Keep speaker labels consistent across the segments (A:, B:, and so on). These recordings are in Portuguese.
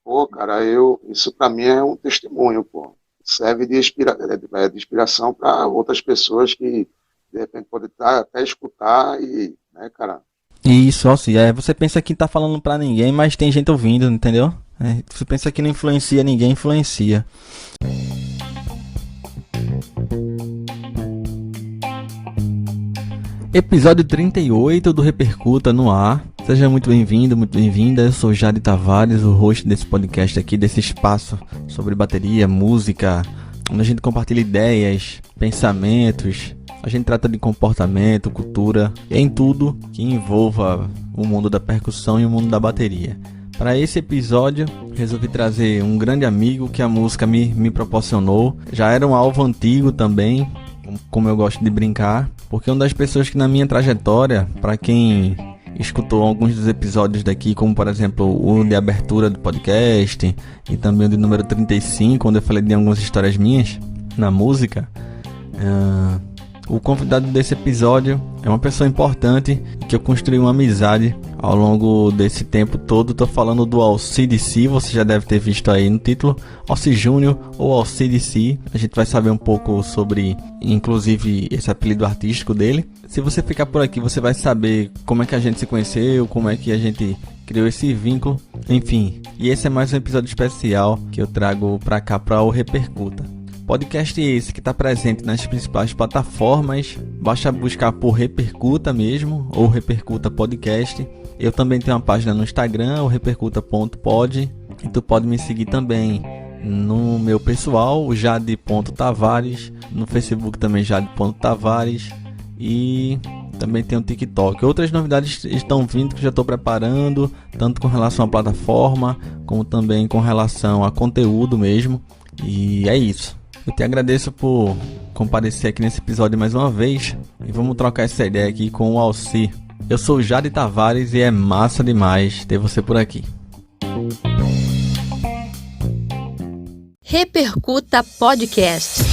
A: Pô, cara, isso pra mim é um testemunho, pô. Serve de inspiração para outras pessoas que, de repente, podem até escutar e, né, cara.
B: Isso, Alci, você pensa que tá falando pra ninguém, mas tem gente ouvindo, entendeu? Você pensa que não influencia ninguém, influencia. Episódio 38 do Repercuta no ar. Seja muito bem-vindo, muito bem-vinda. Eu sou Jade Tavares, o host desse podcast aqui, desse espaço sobre bateria, música, onde a gente compartilha ideias, pensamentos. A gente trata de comportamento, cultura, e em tudo que envolva o mundo da percussão e o mundo da bateria. Para esse episódio, resolvi trazer um grande amigo que a música me proporcionou. Já era um alvo antigo também, como eu gosto de brincar, porque uma das pessoas que na minha trajetória, para quem escutou alguns dos episódios daqui, como por exemplo o de abertura do podcast e também o de número 35, onde eu falei de algumas histórias minhas na música, o convidado desse episódio é uma pessoa importante que eu construí uma amizade ao longo desse tempo todo. Tô falando do Alci DC, você já deve ter visto aí no título, Alci Júnior ou Alci DC. A gente vai saber um pouco sobre, inclusive, esse apelido artístico dele. Se você ficar por aqui, você vai saber como é que a gente se conheceu, como é que a gente criou esse vínculo, enfim. E esse é mais um episódio especial que eu trago pra cá, pra o Repercuta. Podcast esse que está presente nas principais plataformas. Basta buscar por Repercuta mesmo, ou Repercuta Podcast. Eu também tenho uma página no Instagram, o repercuta.pod. E tu pode me seguir também no meu pessoal, o jade.tavares. No Facebook também jade.tavares. E também tem o TikTok. Outras novidades estão vindo que já estou preparando, tanto com relação à plataforma, como também com relação a conteúdo mesmo. E é isso. Eu te agradeço por comparecer aqui nesse episódio mais uma vez. E vamos trocar essa ideia aqui com o Alci. Eu sou o Jade Tavares e é massa demais ter você por aqui.
C: Repercuta Podcast.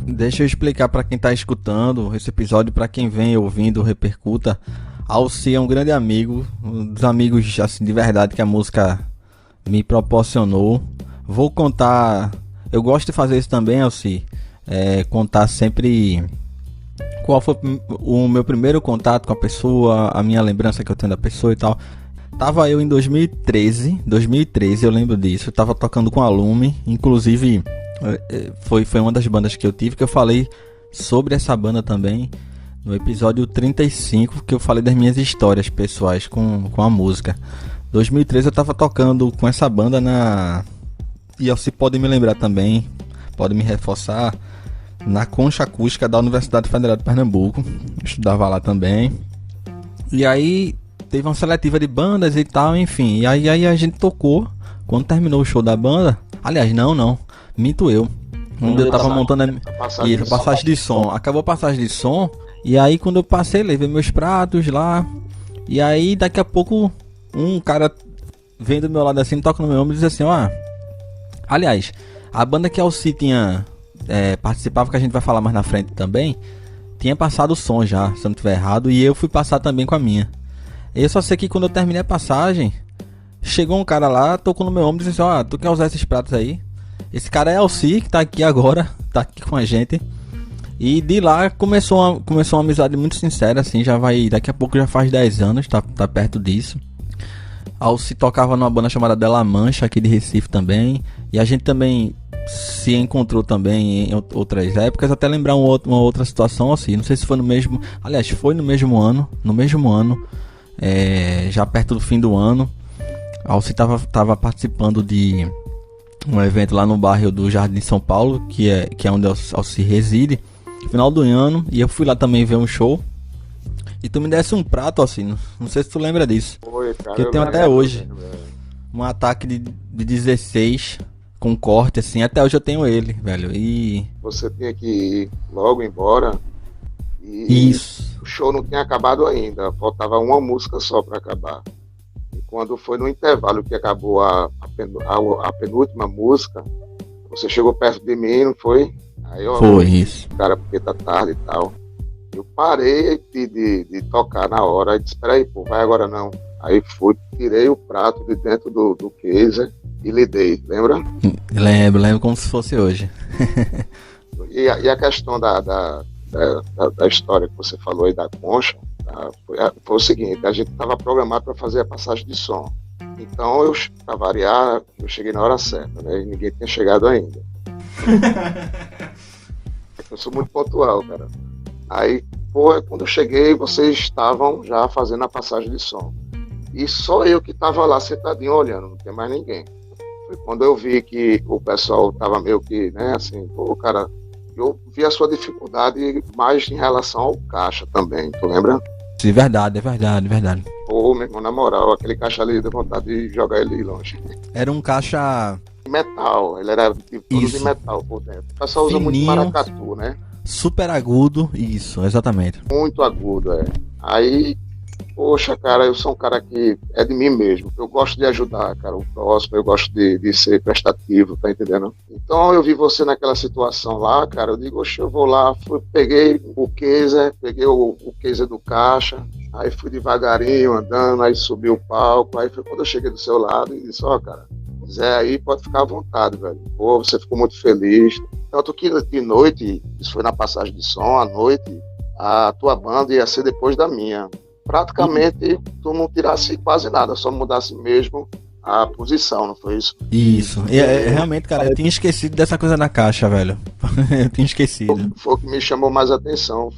B: Deixa eu explicar para quem está escutando esse episódio, para quem vem ouvindo o Repercuta. Alci é um grande amigo, um dos amigos assim, de verdade que a música me proporcionou. Vou contar, eu gosto de fazer isso também, Alci, contar sempre qual foi o meu primeiro contato com a pessoa, a minha lembrança que eu tenho da pessoa e tal. Tava eu em 2013, eu lembro disso, eu tava tocando com a Lume, inclusive foi uma das bandas que eu tive, que eu falei sobre essa banda também. No episódio 35, que eu falei das minhas histórias pessoais com a música. 2013 eu tava tocando com essa banda e você pode me lembrar também, pode me reforçar, na Concha Acústica da Universidade Federal de Pernambuco. Eu estudava lá também. E aí teve uma seletiva de bandas e tal, enfim. E aí a gente tocou. Quando terminou o show da banda, aliás, não, minto eu. Quando eu tava montando a passagem de som. Acabou a passagem de som. E aí quando eu passei, levei meus pratos lá. E aí daqui a pouco um cara vem do meu lado assim, toca no meu ombro e diz assim, aliás, a banda que a Alci tinha participava, que a gente vai falar mais na frente também, tinha passado o som já, se eu não estiver errado. E eu fui passar também com a minha. Eu só sei que quando eu terminei a passagem, chegou um cara lá, tocou no meu ombro e disse assim, tu quer usar esses pratos aí? Esse cara é Alci, que tá aqui agora, tá aqui com a gente. E de lá começou uma amizade muito sincera, assim, daqui a pouco já faz 10 anos, tá perto disso. Alci tocava numa banda chamada Della Mancha, aqui de Recife também. E a gente também se encontrou também em outras épocas, até lembrar uma outra situação, assim, não sei se foi no mesmo... Aliás, foi no mesmo ano, já perto do fim do ano. Alci tava participando de um evento lá no bairro do Jardim São Paulo, que é onde Alci reside. Final do ano, e eu fui lá também ver um show. E tu me desse um prato assim, não sei se tu lembra disso.
A: Foi, cara,
B: que eu tenho até hoje. Um ataque de 16 com corte, assim, até hoje eu tenho ele, velho. E
A: você tinha que ir logo embora. E
B: isso.
A: O show não tinha acabado ainda, faltava uma música só para acabar. E quando foi no intervalo que acabou a penúltima música, você chegou perto de mim, não foi? Aí eu,
B: foi isso.
A: Cara, porque tá tarde e tal. Eu parei de tocar na hora e disse, peraí, pô, vai agora não. Aí fui, tirei o prato de dentro do case e lhe dei, lembra?
B: Lembro como se fosse hoje.
A: E a questão da história que você falou aí da concha, tá? Foi o seguinte, a gente estava programado para fazer a passagem de som. Então, para variar, eu cheguei na hora certa, né? E ninguém tinha chegado ainda. Eu sou muito pontual, cara. Aí, pô, quando eu cheguei, vocês estavam já fazendo a passagem de som. E só eu que estava lá sentadinho olhando, não tinha mais ninguém. Foi quando eu vi que o pessoal estava meio que, né, assim, pô, cara, eu vi a sua dificuldade mais em relação ao caixa também, tu lembra?
B: Sim, é verdade.
A: Pô, meu irmão, na moral, aquele caixa ali deu vontade de jogar ele longe.
B: Era um caixa
A: Metal, ele era todo de metal por dentro. O pessoal usa muito maracatu, né?
B: Super agudo, isso, exatamente.
A: Muito agudo, é. Aí, poxa, cara, eu sou um cara que é de mim mesmo. Eu gosto de ajudar, cara, o próximo, eu gosto de ser prestativo, tá entendendo? Então eu vi você naquela situação lá, cara, eu digo, oxe, eu vou lá, peguei o case do caixa, aí fui devagarinho, andando, aí subi o palco, aí foi quando eu cheguei do seu lado e disse, ó, cara, Zé aí pode ficar à vontade, velho. Pô, você ficou muito feliz. Tanto que de noite, isso foi na passagem de som, à noite, a tua banda ia ser depois da minha. Praticamente, tu não tirasse quase nada, só mudasse mesmo a posição, não foi isso?
B: Isso. Realmente, cara, eu tinha esquecido dessa coisa da caixa, velho. Eu tinha esquecido.
A: Foi o que me chamou mais atenção.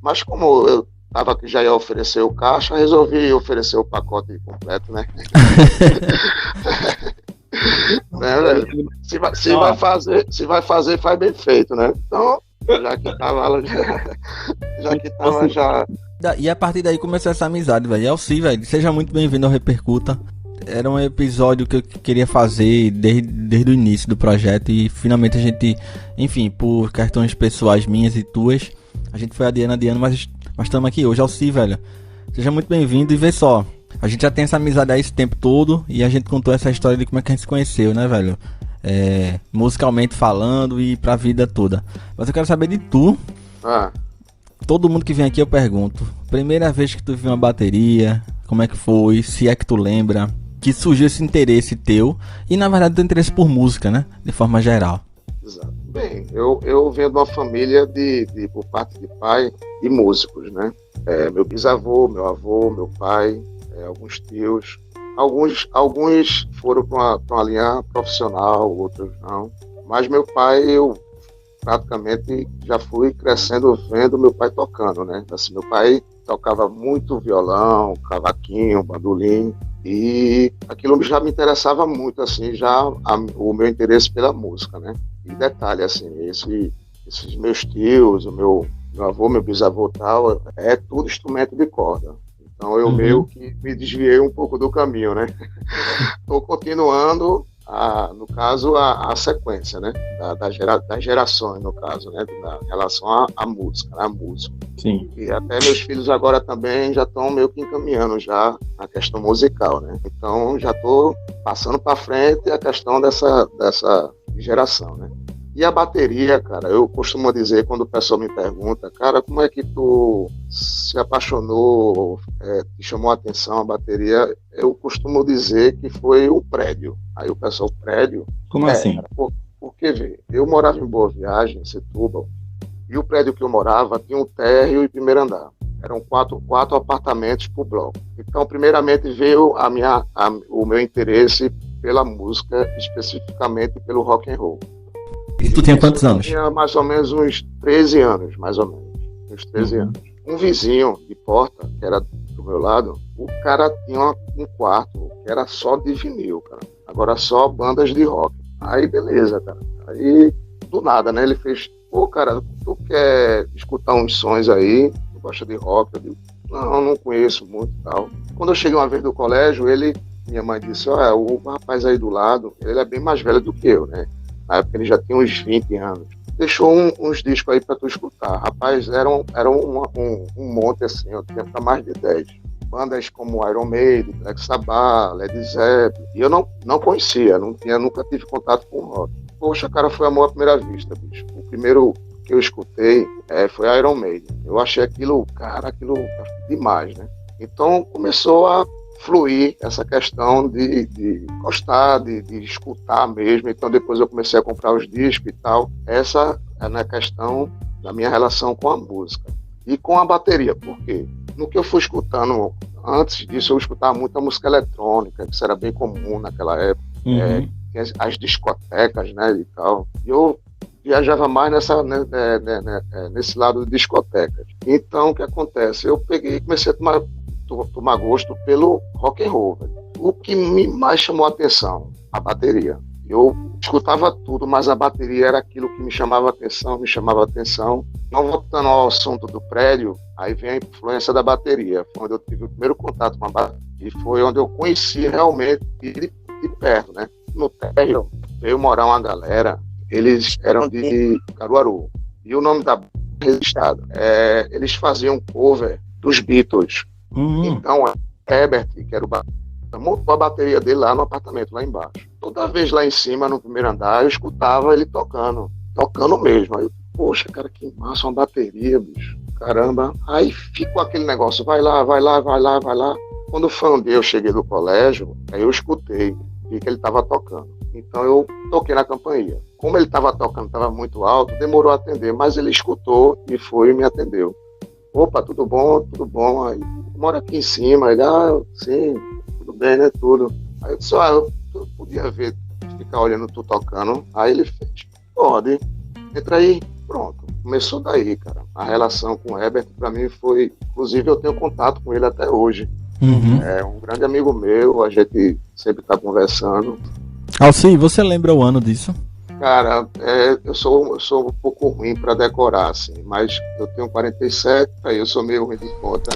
A: Mas como eu tava que já ia oferecer o caixa, resolvi oferecer o pacote completo, né? Né, velho? Se vai fazer, faz bem feito, né? Então, já que tava já.
B: E a partir daí começou essa amizade, velho. Alci, velho, seja muito bem-vindo ao Repercuta. Era um episódio que eu queria fazer desde o início do projeto e finalmente a gente, enfim, por questões pessoais minhas e tuas, a gente foi adiando, mas estamos aqui hoje. Alci, velho, seja muito bem-vindo e vê só, a gente já tem essa amizade aí esse tempo todo e a gente contou essa história de como é que a gente se conheceu, né, velho? Musicalmente falando e pra vida toda. Mas eu quero saber de tu. Todo mundo que vem aqui eu pergunto, primeira vez que tu viu uma bateria, como é que foi, se é que tu lembra, que surgiu esse interesse teu e na verdade teu interesse por música, né, de forma geral.
A: Exato. Bem, eu venho de uma família por parte de pai, de músicos, né, meu bisavô, meu avô, meu pai, alguns tios, alguns foram para uma linha profissional, outros não, mas meu pai, eu praticamente já fui crescendo vendo meu pai tocando, né? Assim, meu pai tocava muito violão, cavaquinho, bandolim, e aquilo já me interessava muito, assim, o meu interesse pela música, né? E detalhe, assim, esses meus tios, o meu avô, meu bisavô tal, é tudo instrumento de corda. Então eu meio que me desviei um pouco do caminho, né? Estou continuando no caso, a sequência, né? Das gerações, no caso, né? Da relação à música, né? A música.
B: Sim.
A: E até meus filhos agora também já estão meio que encaminhando já a questão musical, né? Então, já estou passando para frente a questão dessa geração, né? E a bateria, cara, eu costumo dizer, quando o pessoal me pergunta, cara, como é que tu se apaixonou, te chamou a atenção a bateria, eu costumo dizer que foi o prédio. Aí o pessoal, prédio...
B: Como assim?
A: Cara, porque, vê, eu morava em Boa Viagem, em Setúbal, e o prédio que eu morava tinha um térreo e primeiro andar. Eram quatro apartamentos por bloco. Então, primeiramente, veio o meu interesse pela música, especificamente pelo rock and roll.
B: E tu tinha quantos anos?
A: Eu tinha mais ou menos uns 13 anos, mais ou menos. Uns 13 anos. Um vizinho de porta, que era do meu lado, o cara tinha um quarto que era só de vinil, cara. Agora só bandas de rock. Aí, beleza, cara. Aí, do nada, né? Ele fez, pô, cara, tu quer escutar uns sons aí? Tu gosta de rock? Eu digo, não conheço muito e tal. Quando eu cheguei uma vez do colégio, minha mãe disse, olha, o rapaz aí do lado, ele é bem mais velho do que eu, né? Na época ele já tinha uns 20 anos. Deixou uns discos aí pra tu escutar. Rapaz, era um monte assim, eu tinha pra mais de 10. Bandas como Iron Maiden, Black Sabbath, Led Zeppelin. E eu não conhecia, nunca tive contato com rock. Poxa, cara, foi amor à primeira vista, bicho. que eu escutei foi Iron Maiden. Eu achei aquilo demais, né? Então começou a fluir essa questão de gostar, de escutar mesmo. Então depois eu comecei a comprar os discos e tal. Essa é na questão da minha relação com a música. E com a bateria, por quê? No que eu fui escutando, antes disso eu escutava muita música eletrônica, que isso era bem comum naquela época. As discotecas, né, e tal. E eu viajava mais nesse lado de discotecas. Então, o que acontece? Eu peguei e comecei a tomar gosto pelo rock and roll. Velho. O que mais chamou a atenção? A bateria. Eu escutava tudo, mas a bateria era aquilo que me chamava a atenção. Não voltando ao assunto do prédio, aí vem a influência da bateria. Foi onde eu tive o primeiro contato com a bateria. E foi onde eu conheci realmente de perto, né? No térreo veio morar uma galera, eles eram de Caruaru. E o nome da banda registrado. Eles faziam cover dos Beatles. Então, Herbert, que era o baterista, montou a bateria dele lá no apartamento, lá embaixo. Toda vez lá em cima, no primeiro andar, eu escutava ele tocando mesmo. Aí, poxa, cara, que massa, uma bateria, bicho. Caramba. Aí ficou aquele negócio, vai lá. Quando foi um dia eu cheguei do colégio, aí eu escutei, vi que ele estava tocando. Então eu toquei na campainha. Como ele estava tocando, estava muito alto, demorou a atender, mas ele escutou e foi e me atendeu. Opa, tudo bom. Aí, mora aqui em cima. Ele, sim, tudo bem, né, tudo. Aí eu disse, eu podia ver, ficar olhando tu tocando. Aí ele fez, pode, entra aí, pronto. Começou daí, cara. A relação com o Herbert, pra mim, foi... Inclusive, eu tenho contato com ele até hoje. É um grande amigo meu, a gente sempre tá conversando.
B: Alci, você lembra o ano disso?
A: Cara, eu sou um pouco ruim para decorar, assim, mas eu tenho 47, aí eu sou meio ruim de conta.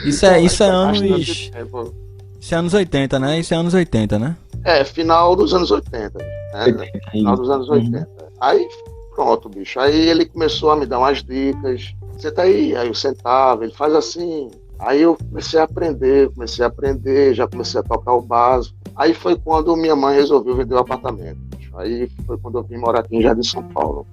B: Isso é anos 80, né? Isso é anos 80, né?
A: Final dos anos 80. Né? Final dos anos 80. Aí, pronto, bicho. Aí ele começou a me dar umas dicas. Você tá aí? Aí eu sentava, ele faz assim. Aí eu comecei a aprender, já comecei a tocar o básico. Aí foi quando minha mãe resolveu vender o apartamento. Aí foi quando eu vim morar aqui em Jardim São Paulo.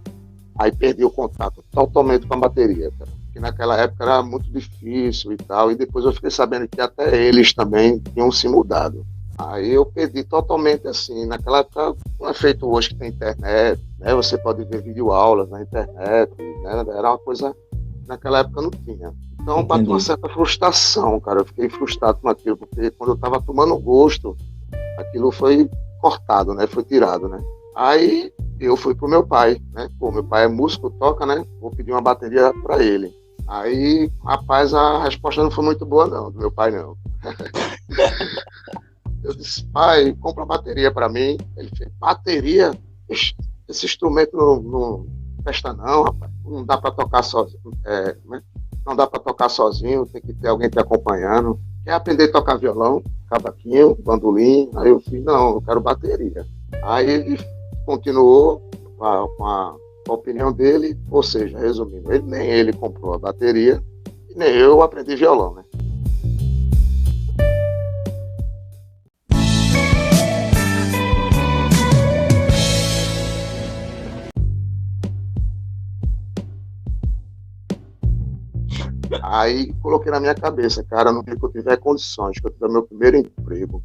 A: Aí perdi o contato totalmente com a bateria, cara. Porque naquela época era muito difícil e tal. E depois eu fiquei sabendo que até eles também tinham se mudado. Aí eu perdi totalmente assim. Naquela época não é feito hoje que tem internet, né? Você pode ver videoaulas na internet, né? Era uma coisa que naquela época não tinha. Então bateu uma certa frustração, cara. Eu fiquei frustrado com aquilo, porque quando eu tava tomando gosto, aquilo foi cortado, né? Foi tirado, né? Aí eu fui pro meu pai, né? Pô, meu pai é músico, toca, né? Vou pedir uma bateria pra ele. Aí, rapaz, a resposta não foi muito boa, não, do meu pai, não. Eu disse, pai, compra bateria pra mim. Ele fez, bateria? Esse instrumento não presta não, rapaz. Não dá pra tocar sozinho. Não dá pra tocar sozinho, tem que ter alguém te acompanhando. Quer aprender a tocar violão, cavaquinho, bandolim? Aí eu fiz, não, eu quero bateria. Aí ele continuou com a opinião dele, ou seja, resumindo, nem ele comprou a bateria, e nem eu aprendi violão, né? Aí coloquei na minha cabeça, cara, no dia que eu tiver condições, que eu tiver meu primeiro emprego,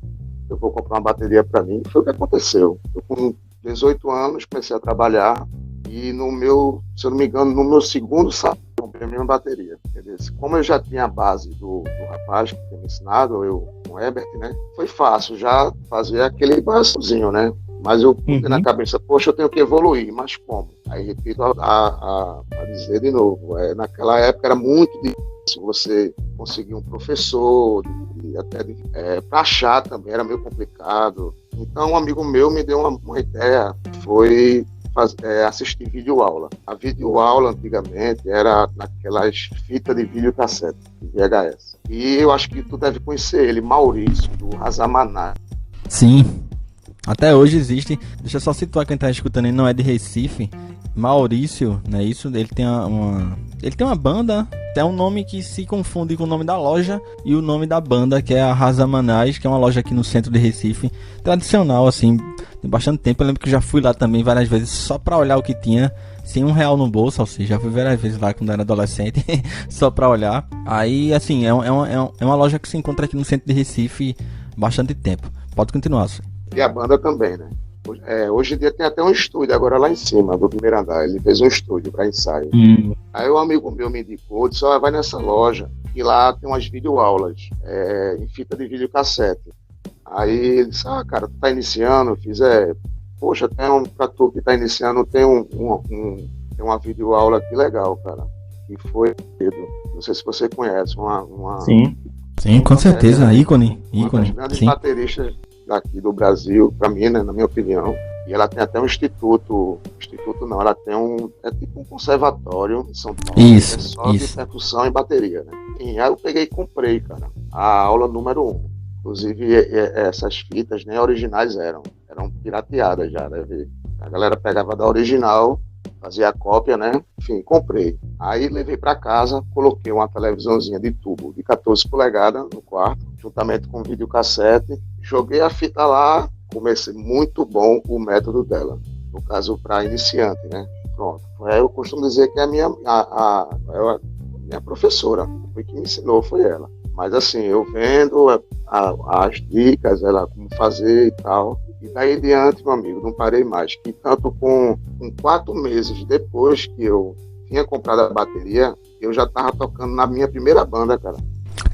A: eu vou comprar uma bateria para mim. Foi o que aconteceu. Eu com 18 anos comecei a trabalhar e se eu não me engano, no meu segundo salário, eu comprei a minha bateria. Entendeu? Como eu já tinha a base do rapaz que tinha me ensinado, eu com o Herbert, né? Foi fácil já fazer aquele básicozinho, né? Mas eu pus na cabeça, poxa, eu tenho que evoluir, mas como? Aí repito a dizer de novo, naquela época era muito difícil você conseguir um professor, e até para achar também era meio complicado. Então um amigo meu me deu uma ideia, foi assistir videoaula. A videoaula antigamente era naquelas fitas de videocassete, de VHS. E eu acho que tu deve conhecer ele, Maurício, do Razamanai.
B: Sim. Até hoje existe. Deixa eu só situar quem tá escutando, ele não é de Recife. Maurício, não é isso? Ele tem uma banda, tem um nome que se confunde com o nome da loja e o nome da banda, que é a Razamanais, que é uma loja aqui no centro de Recife, tradicional, assim, tem bastante tempo. Eu lembro que eu já fui lá também várias vezes só pra olhar o que tinha. sem R$ 1 no bolso, ou seja, já fui várias vezes lá quando era adolescente, só pra olhar. Aí, assim, é uma loja que se encontra aqui no centro de Recife bastante tempo. Pode continuar, Alci.
A: E a banda também, né? Hoje em dia tem até um estúdio agora lá em cima, do primeiro andar. Ele fez um estúdio para ensaio. Aí um amigo meu me indicou, disse, vai nessa loja, que lá tem umas videoaulas em fita de videocassete. Aí ele disse, cara, tu tá iniciando? Eu fiz, poxa, pra tu que tá iniciando, tem tem uma videoaula aqui legal, cara. Que foi, não sei se você conhece,
B: Sim, com certeza, ícone,
A: uma das grandes
B: sim.
A: bateristas daqui do Brasil, para mim, né, na minha opinião. E ela tem até um instituto não, ela tem é tipo um conservatório em São Paulo,
B: Isso,
A: que é só de percussão e bateria, né? E aí eu peguei e comprei, cara, a aula número 1. Inclusive, essas fitas nem originais eram pirateadas já, né? A galera pegava da original, fazia a cópia, né? Enfim, comprei. Aí levei para casa, coloquei uma televisãozinha de tubo de 14 polegadas no quarto, juntamente com um videocassete, joguei a fita lá, comecei muito bom o método dela, no caso para iniciante, né? Pronto. Aí eu costumo dizer que a minha professora, foi que me ensinou, foi ela. Mas assim, eu vendo as dicas, ela como fazer e tal. E daí em diante, meu amigo, não parei mais. Que tanto com 4 meses depois que eu tinha comprado a bateria, eu já estava tocando na minha primeira banda, cara.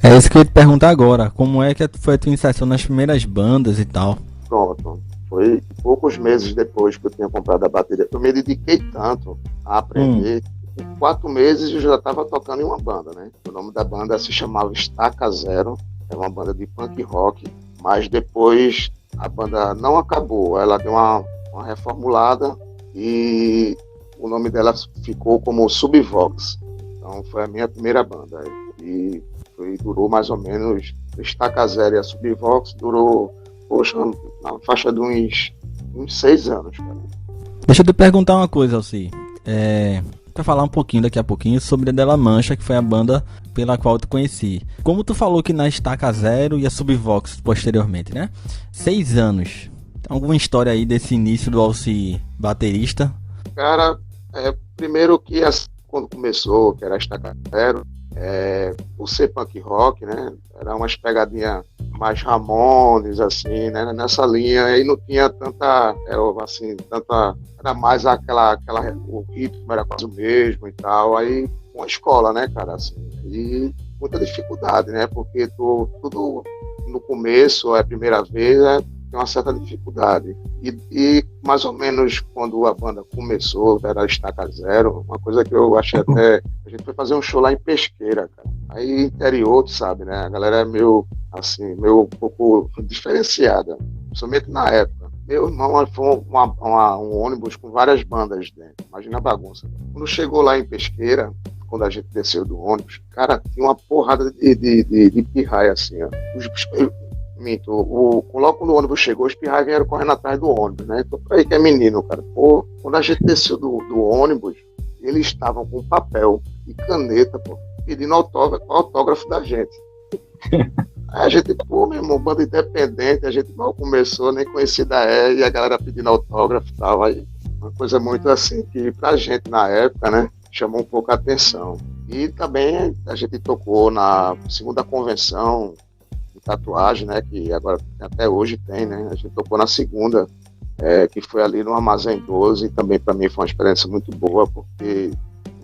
B: É isso que eu ia te perguntar agora. Como é que foi a tua iniciação nas primeiras bandas e tal?
A: Pronto. Foi poucos meses depois que eu tinha comprado a bateria. Eu me dediquei tanto a aprender. Em 4 meses eu já estava tocando em uma banda, né? O nome da banda se chamava Estaca Zero. É uma banda de punk rock. Mas depois a banda não acabou. Ela deu uma reformulada e o nome dela ficou como Subvox. Então foi a minha primeira banda. E durou mais ou menos, Estaca Zero e a Subvox durou, poxa, na faixa de uns 6 anos, cara.
B: Deixa eu te perguntar uma coisa, Alci. Pra falar um pouquinho daqui a pouquinho sobre a Della Mancha, que foi a banda pela qual eu te conheci. Como tu falou que na Estaca Zero e a Subvox posteriormente, né? 6 anos. Tem alguma história aí desse início do Alci baterista?
A: Cara, primeiro que quando começou, que era a Estaca Zero, o ser punk rock, né? Era umas pegadinhas mais Ramones, assim, né? Nessa linha, aí não tinha era mais o ritmo era quase o mesmo e tal, aí uma escola, né, cara, assim, e muita dificuldade, né, porque tudo no começo, é a primeira vez, tem uma certa dificuldade, e mais ou menos quando a banda começou, era a Estaca Zero, uma coisa que eu achei até, a gente foi fazer um show lá em Pesqueira, cara, aí interior, tu sabe, né, a galera é meio um pouco diferenciada, principalmente na época. Meu irmão foi um ônibus com várias bandas dentro. Imagina a bagunça. Quando chegou lá em Pesqueira, quando a gente desceu do ônibus, cara, tinha uma porrada de pirraia assim, ó. Logo quando o ônibus chegou, os pirraias vieram correndo atrás do ônibus, né? Então, aí que é menino, cara. Pô, quando a gente desceu do ônibus, eles estavam com papel e caneta, pô, pedindo autógrafo da gente. Aí a gente, meu irmão, banda independente, a gente mal começou, nem conhecida e a galera pedindo autógrafo e tal. Aí, uma coisa muito assim, que pra gente na época, né, chamou um pouco a atenção. E também a gente tocou na segunda convenção de tatuagem, né, que agora até hoje tem, né, a gente tocou na segunda, que foi ali no Armazém 12, e também para mim foi uma experiência muito boa, porque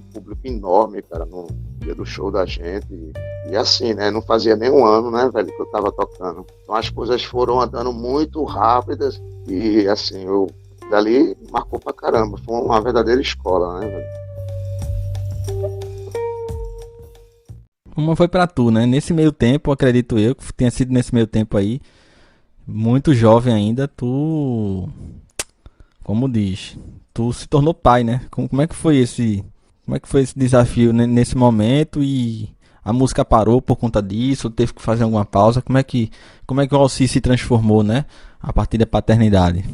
A: um público enorme, cara, no dia do show da gente. E assim, né? Não fazia nem um ano, né, velho, que eu tava tocando. Então as coisas foram andando muito rápidas e, assim, dali marcou pra caramba. Foi uma verdadeira escola, né, velho?
B: Como foi pra tu, né? Nesse meio tempo, acredito eu, que tenha sido nesse meio tempo aí, muito jovem ainda, como diz, tu se tornou pai, né? Como é que foi esse desafio nesse momento e a música parou por conta disso, teve que fazer alguma pausa? Como é que o Alci se transformou, né? A partir da paternidade?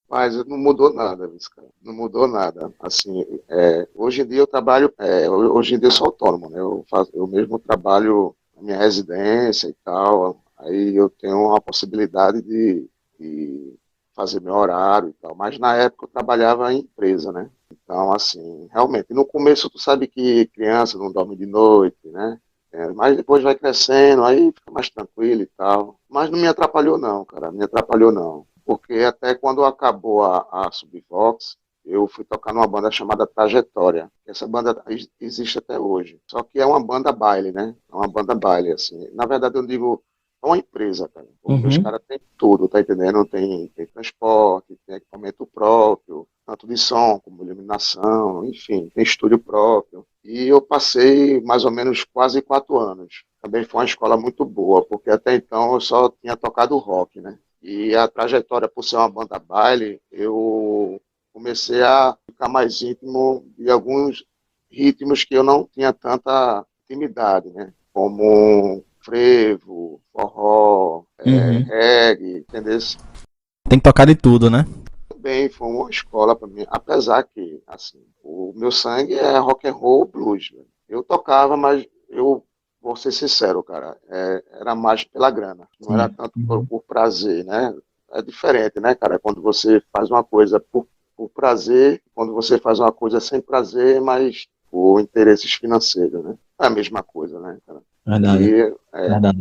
A: Mas não mudou nada, cara. Não mudou nada. Assim, hoje em dia eu trabalho, hoje em dia eu sou autônomo, né? Eu mesmo trabalho na minha residência e tal. Aí eu tenho a possibilidade de fazer meu horário e tal. Mas na época eu trabalhava em empresa, né? Então, assim, realmente, no começo tu sabe que criança não dorme de noite, né? Mas depois vai crescendo, aí fica mais tranquilo e tal. Mas não me atrapalhou não, cara, não me atrapalhou não. Porque até quando acabou a Subvox, eu fui tocar numa banda chamada Trajetória. Essa banda existe até hoje. Só que é uma banda baile, né? É uma banda baile, assim. Na verdade, eu digo, é uma empresa, cara. Porque os
B: Uhum.
A: caras têm tudo, tá entendendo? Tem transporte, tem equipamento próprio, tanto de som como iluminação, enfim, tem estúdio próprio. E eu passei mais ou menos quase 4 anos. Também foi uma escola muito boa, porque até então eu só tinha tocado rock, né? E a trajetória, por ser uma banda baile, eu comecei a ficar mais íntimo de alguns ritmos que eu não tinha tanta intimidade, né? Como frevo, forró,
B: Uhum.
A: reggae, entendeu?
B: Tem que tocar de tudo, né?
A: Também foi uma escola para mim, apesar que, assim, o meu sangue é rock and roll, blues, velho. Eu tocava, mas eu vou ser sincero, cara, era mais pela grana, não era
B: Sim.
A: tanto
B: Uhum.
A: por prazer, né? É diferente, né, cara? Quando você faz uma coisa por prazer, quando você faz uma coisa sem prazer, mas por interesses financeiros, né? É a mesma coisa, né, cara?
B: Verdade,
A: E,
B: verdade.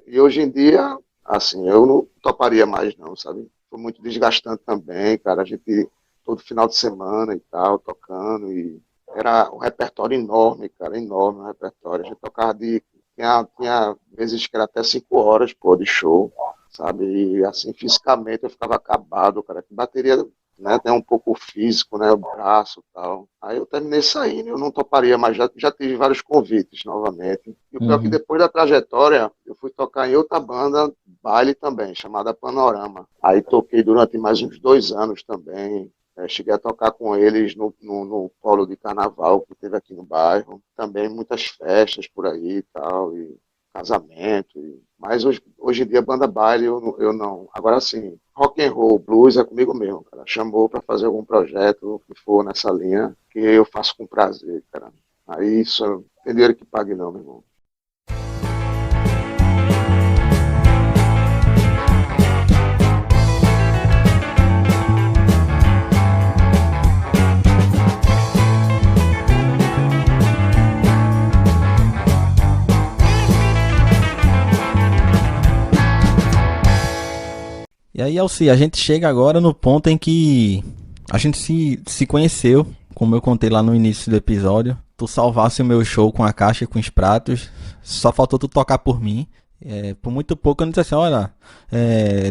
A: e hoje em dia, assim, eu não toparia mais não, sabe? Foi muito desgastante também, cara. A gente todo final de semana e tal, tocando, e era um repertório enorme, cara, enorme o repertório. A gente tocava tinha vezes que era até 5 horas, pô, de show, sabe? E assim, fisicamente eu ficava acabado, cara. Que bateria, né, tem um pouco físico, né, o braço e tal. Aí eu terminei saindo, eu não toparia mais, já tive vários convites novamente. E o pior é que
B: Uhum.
A: depois da trajetória, eu fui tocar em outra banda, baile também, chamada Panorama. Aí toquei durante mais uns 2 anos também. Cheguei a tocar com eles no polo de carnaval que teve aqui no bairro. Também muitas festas por aí e tal, e casamento. Mas hoje em dia, banda baile, eu não. Agora sim, rock and roll, blues é comigo mesmo, cara. Chamou para fazer algum projeto que for nessa linha, que eu faço com prazer, cara. Aí isso, tem dinheiro que pague não, meu irmão.
B: E aí, Alci, a gente chega agora no ponto em que a gente se conheceu, como eu contei lá no início do episódio. Tu salvasse o meu show com a caixa e com os pratos, só faltou tu tocar por mim. Por muito pouco eu não disse assim, olha,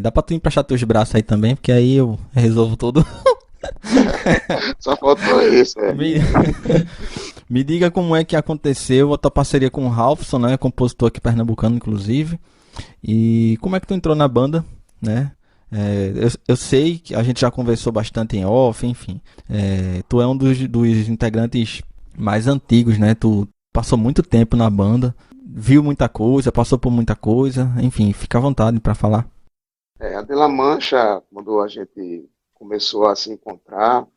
B: dá pra tu emprestar teus braços aí também, porque aí eu resolvo tudo.
A: Só faltou isso, é.
B: Me, me diga como é que aconteceu a tua parceria com o Ralphson, né, compositor aqui pernambucano, inclusive. E como é que tu entrou na banda, né? Eu sei que a gente já conversou bastante em off, enfim. Tu é um dos integrantes mais antigos, né? Tu passou muito tempo na banda, viu muita coisa, passou por muita coisa, enfim, fica à vontade para falar.
A: A De La Mancha, quando a gente começou a se encontrar,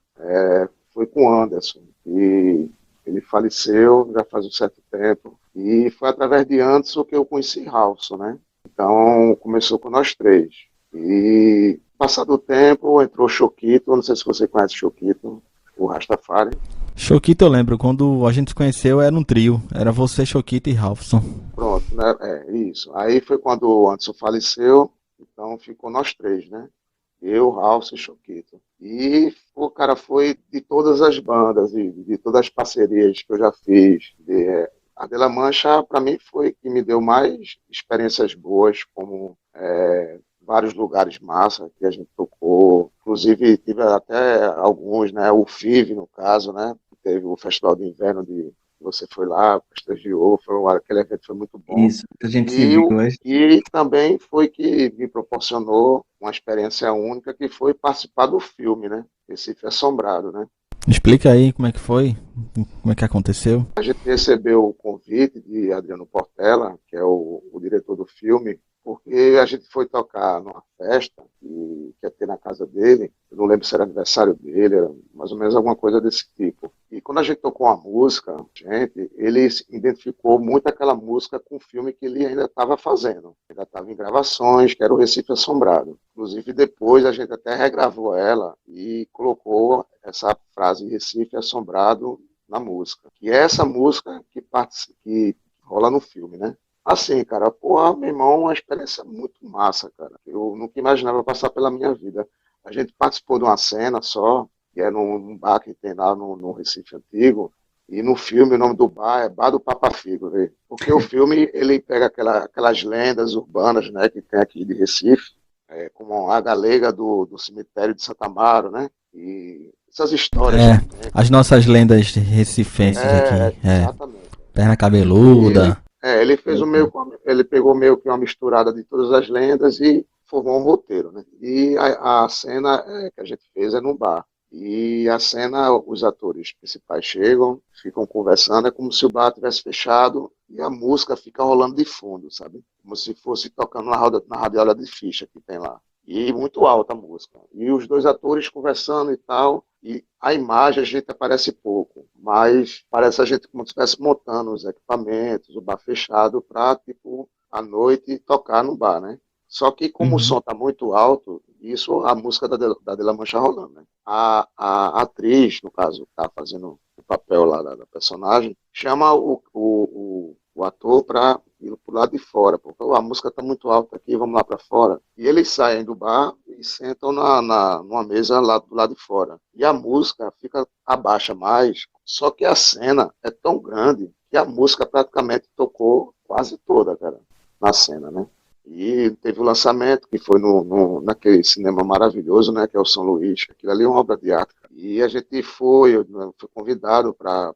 A: foi com o Anderson. E ele faleceu já faz um certo tempo. E foi através de Anderson que eu conheci Ralson, né? Então, começou com nós três. E, passado o tempo, entrou o Choquito. Não sei se você conhece o Choquito, o Rastafari.
B: Choquito, eu lembro, quando a gente se conheceu era um trio, era você, Choquito e Ralphson.
A: Pronto, né? Isso. Aí foi quando o Anderson faleceu. Então, ficou nós três, né? Eu, Ralph e Choquito. E o cara foi de todas as bandas e de todas as parcerias que eu já fiz. A De La Mancha, para mim, foi que me deu mais experiências boas, como vários lugares massa que a gente tocou. Inclusive, tive até alguns, né? O FIV, no caso, né? Teve o Festival de Inverno de você foi lá, prestigiou, aquele evento foi muito bom.
D: Isso, a gente se
A: E,
D: viu hoje.
A: e também foi que me proporcionou uma experiência única, que foi participar do filme, né? Recife Assombrado, né?
B: Explica aí como é que foi, como é que aconteceu.
A: A gente recebeu o convite de Adriano Portela, que é o diretor do filme, porque a gente foi tocar numa festa que ia ter na casa dele. Eu não lembro se era aniversário dele, era mais ou menos alguma coisa desse tipo. E quando a gente tocou a música, ele identificou muito aquela música com o filme que ele ainda estava fazendo. Ainda estava em gravações, que era o Recife Assombrado. Inclusive, depois a gente até regravou ela e colocou essa frase Recife Assombrado na música. E é essa música que rola no filme, né? Assim, cara, porra, meu irmão, uma experiência muito massa, cara. Eu nunca imaginava passar pela minha vida. A gente participou de uma cena só, que é num bar que tem lá no Recife Antigo, e no filme o nome do bar é Bar do Papa Figo, velho. Porque o filme, ele pega aquelas lendas urbanas, né, que tem aqui de Recife, como a galega do cemitério de Santa Amaro, né, e essas histórias
B: É,
A: que tem.
B: as nossas lendas recifenses aqui.
A: Exatamente.
B: Perna
A: E ele,
B: cabeluda.
A: ele fez ele pegou meio que uma misturada de todas as lendas e formou um roteiro, né? E a cena que a gente fez é no bar. E a cena, os atores principais chegam, ficam conversando, é como se o bar tivesse fechado e a música fica rolando de fundo, sabe? Como se fosse tocando na radiola de ficha que tem lá. E muito alta a música. E os dois atores conversando e tal, e a imagem a gente aparece pouco, mas parece a gente como se estivesse montando os equipamentos, o bar fechado, para, tipo, à noite tocar no bar, né? Só que como o som está muito alto, isso a música da De La Mancha rolando, né? A atriz, no caso, que está fazendo o papel lá da personagem, chama o ator para ir para o lado de fora, porque a música está muito alta aqui, vamos lá para fora. E eles saem do bar e sentam numa mesa lá do lado de fora. E a música fica abaixa mais, só que a cena é tão grande que a música praticamente tocou quase toda, cara, na cena, né? E teve o lançamento, que foi naquele cinema maravilhoso, né, que é o São Luís. Aquilo ali é uma obra de arte. E a gente foi convidado para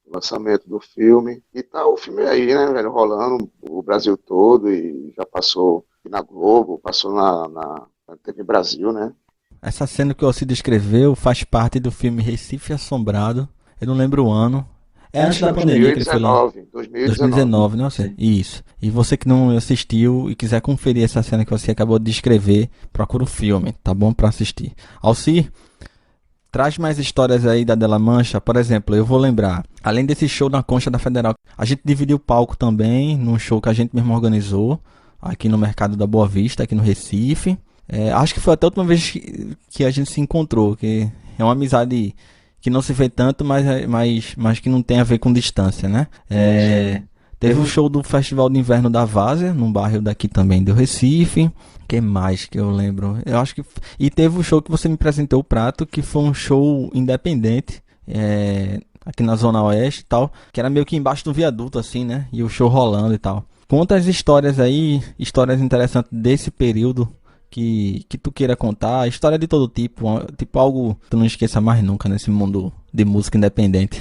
A: o lançamento do filme. E tá o filme aí, né, velho, rolando o Brasil todo e já passou na Globo, passou na TV Brasil, né?
B: Essa cena que você descreveu faz parte do filme Recife Assombrado. Eu não lembro o ano. É antes da pandemia que ele foi lá.
A: 2019.
B: 2019, não sei. Isso. E você que não assistiu e quiser conferir essa cena que você acabou de descrever, procura o filme, tá bom? Pra assistir. Alci, traz mais histórias aí da Della Mancha. Por exemplo, eu vou lembrar, além desse show na Concha da Federal, a gente dividiu o palco também num show que a gente mesmo organizou, aqui no Mercado da Boa Vista, aqui no Recife. Acho que foi até a última vez que a gente se encontrou, que é uma amizade que não se vê tanto, mas que não tem a ver com distância, né? Teve o show do Festival de Inverno da Várzea, num bairro daqui também do Recife. Que mais que eu lembro? Eu acho que... E teve o show que você me apresentou o prato, que foi um show independente, aqui na Zona Oeste e tal, que era meio que embaixo do viaduto, assim, né? E o show rolando e tal. Conta as histórias aí, histórias interessantes desse período que tu queira contar, história de todo tipo algo que tu não esqueça mais nunca nesse mundo de música independente.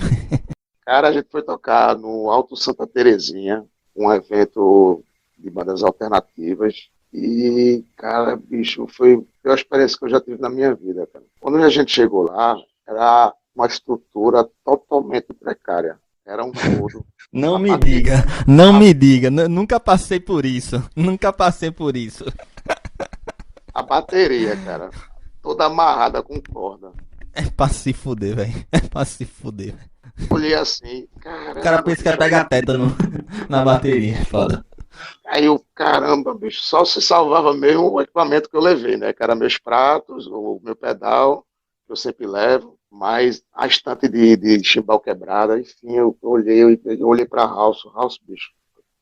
A: Cara, a gente foi tocar no Alto Santa Terezinha, um evento de bandas alternativas. E, cara, bicho, foi a pior experiência que eu já tive na minha vida, cara. Quando a gente chegou lá, era uma estrutura totalmente precária. Era um todo.
B: Não
A: A
B: me
A: bateria,
B: diga, não me diga, nunca passei por isso, nunca passei por isso.
A: a bateria, cara, toda amarrada com corda.
B: É pra se fuder, velho, é pra se fuder.
A: Olhei assim,
B: O cara
A: caramba,
B: pensa que vai
A: bicho.
B: pegar tétano na bateria, foda.
A: Aí eu, caramba, bicho, só se salvava mesmo o equipamento que eu levei, né? Que era meus pratos, o meu pedal, que eu sempre levo, mas a estante de chimbal quebrada, enfim, eu olhei para House, bicho,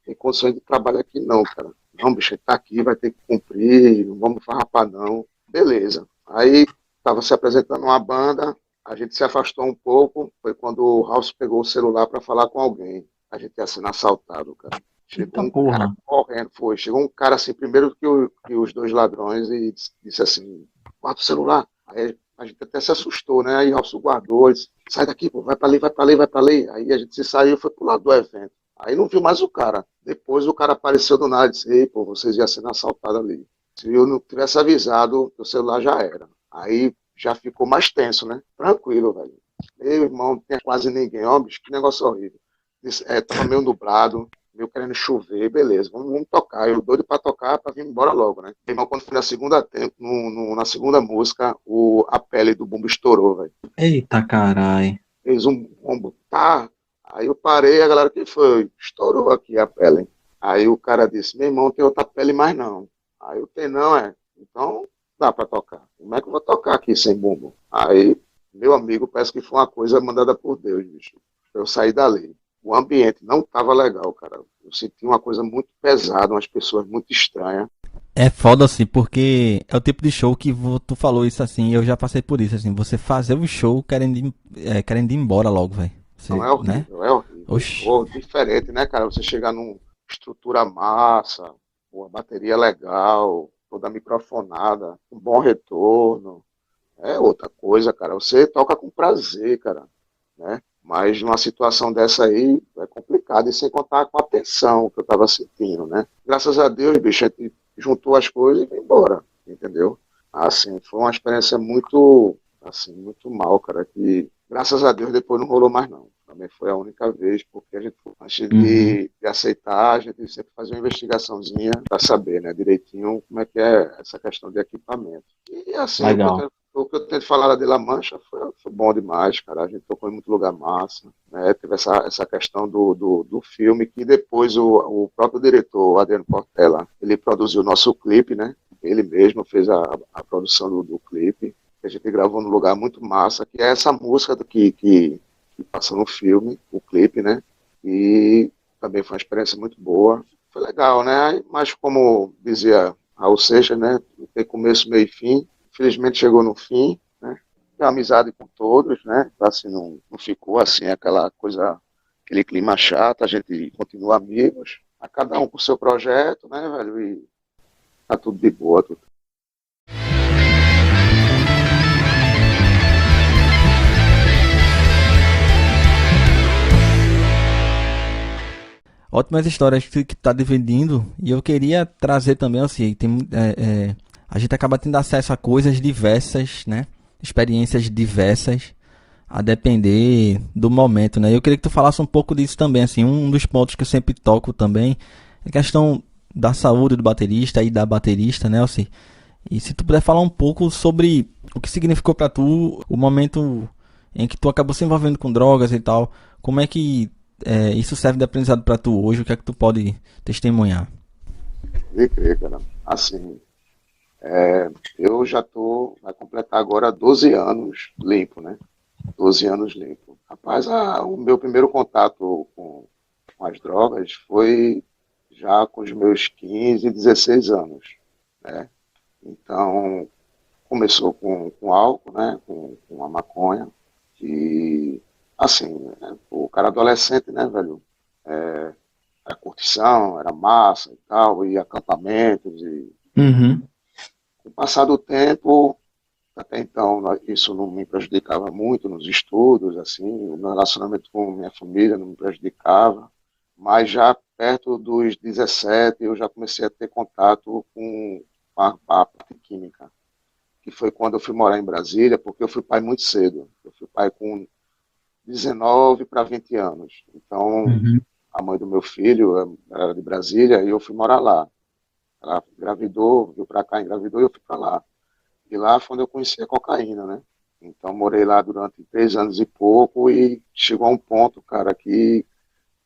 A: tem condições de trabalho aqui não, cara. Não, bicho, ele tá aqui, vai ter que cumprir, não vamos farrapar não. Beleza. Aí estava se apresentando uma banda, a gente se afastou um pouco, foi quando o House pegou o celular para falar com alguém. A gente ia sendo assaltado, cara. Chegou
B: Eita
A: um cara
B: porra.
A: correndo, foi. Chegou um cara assim, primeiro que os dois ladrões, e disse assim: guarda o celular. Aí a gente até se assustou, né? Aí o Robson guardou, disse: sai daqui, pô, vai pra ali, vai pra ali, vai pra ali. Aí a gente se saiu e foi pro lado do evento. Aí não viu mais o cara. Depois o cara apareceu do nada e disse: ei, pô, vocês iam sendo assaltados ali. Se eu não tivesse avisado, o celular já era. Aí já ficou mais tenso, né? Tranquilo, velho. Meu irmão, não tinha quase ninguém. Ó, bicho, que negócio horrível. Tava meio nublado, meio querendo chover, beleza, vamos tocar. Eu doido pra tocar, pra vir embora logo, né? Meu irmão, quando foi na segunda, na segunda música, a pele do bumbo estourou, velho.
B: Eita carai.
A: Fez um bombo, tá? Aí eu parei, a galera, que foi? Estourou aqui a pele. Aí o cara disse: meu irmão, tem outra pele mais não. Aí eu tenho, não, então dá pra tocar. Como é que eu vou tocar aqui sem bumbo? Aí Meu amigo, parece que foi uma coisa mandada por Deus, bicho. Eu saí dali. O ambiente não estava legal, cara. Eu senti uma coisa muito pesada, umas pessoas muito estranhas.
B: É foda assim, porque é o tipo de show que tu falou isso assim, eu já passei por isso, assim, você fazer o show querendo ir embora logo, velho.
A: Não,
B: Você,
A: é
B: né?
A: horrível, é horrível.
B: Oxi.
A: Pô, diferente, né, cara? Você chegar numa estrutura massa, uma bateria legal, toda microfonada, um bom retorno. É outra coisa, cara. Você toca com prazer, cara, né? Mas numa situação dessa aí é complicado, e sem contar com a tensão que eu tava sentindo, né? Graças a Deus, bicho, a gente juntou as coisas e foi embora, entendeu? Assim, foi uma experiência muito, assim, muito mal, cara, que graças a Deus depois não rolou mais não. Também foi a única vez, porque a gente, antes
B: Uhum.
A: de aceitar, a gente sempre fazia uma investigaçãozinha para saber, né, direitinho como é que é essa questão de equipamento. E assim,
B: Legal.
A: o que eu tenho de falar lá de La Mancha foi bom demais, cara. A gente tocou em muito lugar massa, né? Teve essa questão do filme, que depois o próprio diretor, o Adriano Portela, ele produziu o nosso clipe, né? Ele mesmo fez a produção do clipe, que a gente gravou num lugar muito massa, que é essa música que passa no filme, o clipe, né? E também foi uma experiência muito boa. Foi legal, né? Mas como dizia Raul Seixas, né? Tem começo, meio e fim. Infelizmente chegou no fim, né? Tem amizade com todos, né? Assim, não ficou assim aquela coisa, aquele clima chato, a gente continua amigos, a cada um com o seu projeto, né, velho? E tá tudo de boa, tudo.
B: Ótimas histórias que tá dividindo. E eu queria trazer também, assim, a gente acaba tendo acesso a coisas diversas, né? Experiências diversas, a depender do momento, né? Eu queria que tu falasse um pouco disso também, assim, um dos pontos que eu sempre toco também é a questão da saúde do baterista e da baterista, né, assim. E se tu puder falar um pouco sobre o que significou pra tu o momento em que tu acabou se envolvendo com drogas e tal, como é que isso serve de aprendizado pra tu hoje, o que é que tu pode testemunhar?
A: E crer, cara. Assim, eu já vai completar agora 12 anos limpo, né? 12 anos limpo. Rapaz, o meu primeiro contato com as drogas foi já com os meus 15, 16 anos, né? Então, começou com álcool, né? Com a maconha. E, assim, né? O cara adolescente, né, velho? Era curtição, era massa e tal, e acampamentos. E,
B: Uhum.
A: com o passar do tempo, até então, isso não me prejudicava muito nos estudos, assim, o meu relacionamento com minha família não me prejudicava, mas já perto dos 17 eu já comecei a ter contato com a parte química, que foi quando eu fui morar em Brasília, porque eu fui pai muito cedo. Eu fui pai com 19 para 20 anos. Então,
B: Uhum.
A: a mãe do meu filho era de Brasília e eu fui morar lá. Ela engravidou, veio para cá, engravidou e eu fui para lá. E lá foi onde eu conheci a cocaína, né? Então, morei lá durante 3 anos e pouco e chegou a um ponto, cara, que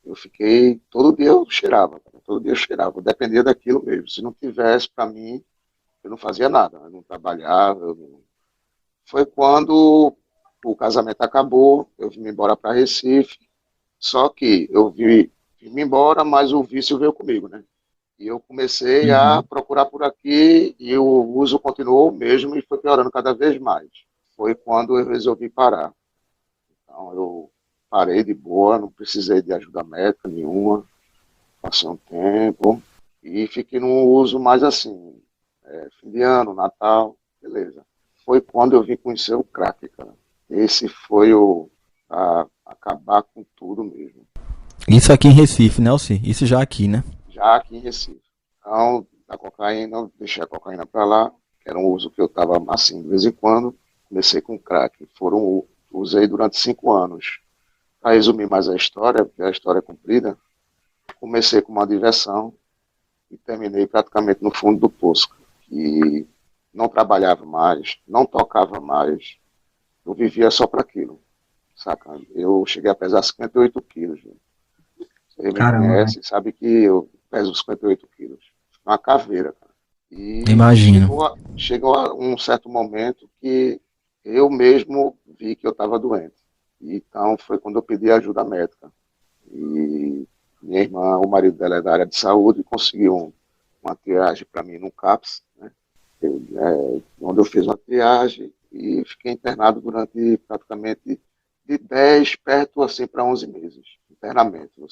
A: eu fiquei. Todo dia eu cheirava, cara, todo dia eu cheirava. Dependia daquilo mesmo. Se não tivesse, para mim, eu não fazia nada. Eu não trabalhava. Foi quando o casamento acabou, eu vim embora para Recife. Só que vim embora, mas o vício veio comigo, né? E eu comecei a
B: Uhum.
A: procurar por aqui e o uso continuou o mesmo e foi piorando cada vez mais. Foi quando eu resolvi parar. Então eu parei de boa, não precisei de ajuda médica nenhuma, passei um tempo e fiquei no uso mais assim, fim de ano, Natal, beleza. Foi quando eu vim conhecer o crack, cara. Esse foi acabar com tudo mesmo.
B: Isso aqui em Recife, né, Alci? Isso já aqui, né?
A: Já aqui em Recife. Então, a cocaína, eu deixei a cocaína para lá, que era um uso que eu estava assim de vez em quando. Comecei com crack. Usei durante 5 anos. Para resumir mais a história, porque a história é comprida, comecei com uma diversão e terminei praticamente no fundo do poço. E não trabalhava mais, não tocava mais, eu vivia só para aquilo, saca? Eu cheguei a pesar 58 quilos. Viu? Você me
B: Caramba, velho.
A: conhece, sabe que eu peso 58 quilos. Uma caveira, cara. E
B: Imagino.
A: chegou a um certo momento que eu mesmo vi que eu estava doente. Então foi quando eu pedi ajuda médica. E minha irmã, o marido dela é da área de saúde, conseguiu uma triagem para mim no CAPS, né? Onde eu fiz uma triagem e fiquei internado durante praticamente de 10 perto assim para 11 meses, internamento.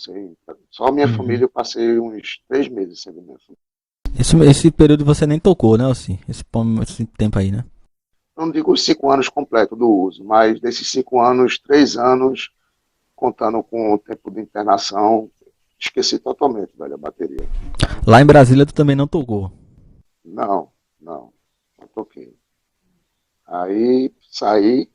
A: Só minha
B: Uhum.
A: família eu passei uns 3 meses sendo minha família.
B: Esse período você nem tocou, né, assim? Esse tempo aí, né?
A: Não digo os 5 anos completos do uso, mas desses 5 anos, 3 anos, contando com o tempo de internação, esqueci totalmente, velho, a bateria.
B: Lá em Brasília tu também não tocou.
A: Não, não toquei. Aí saí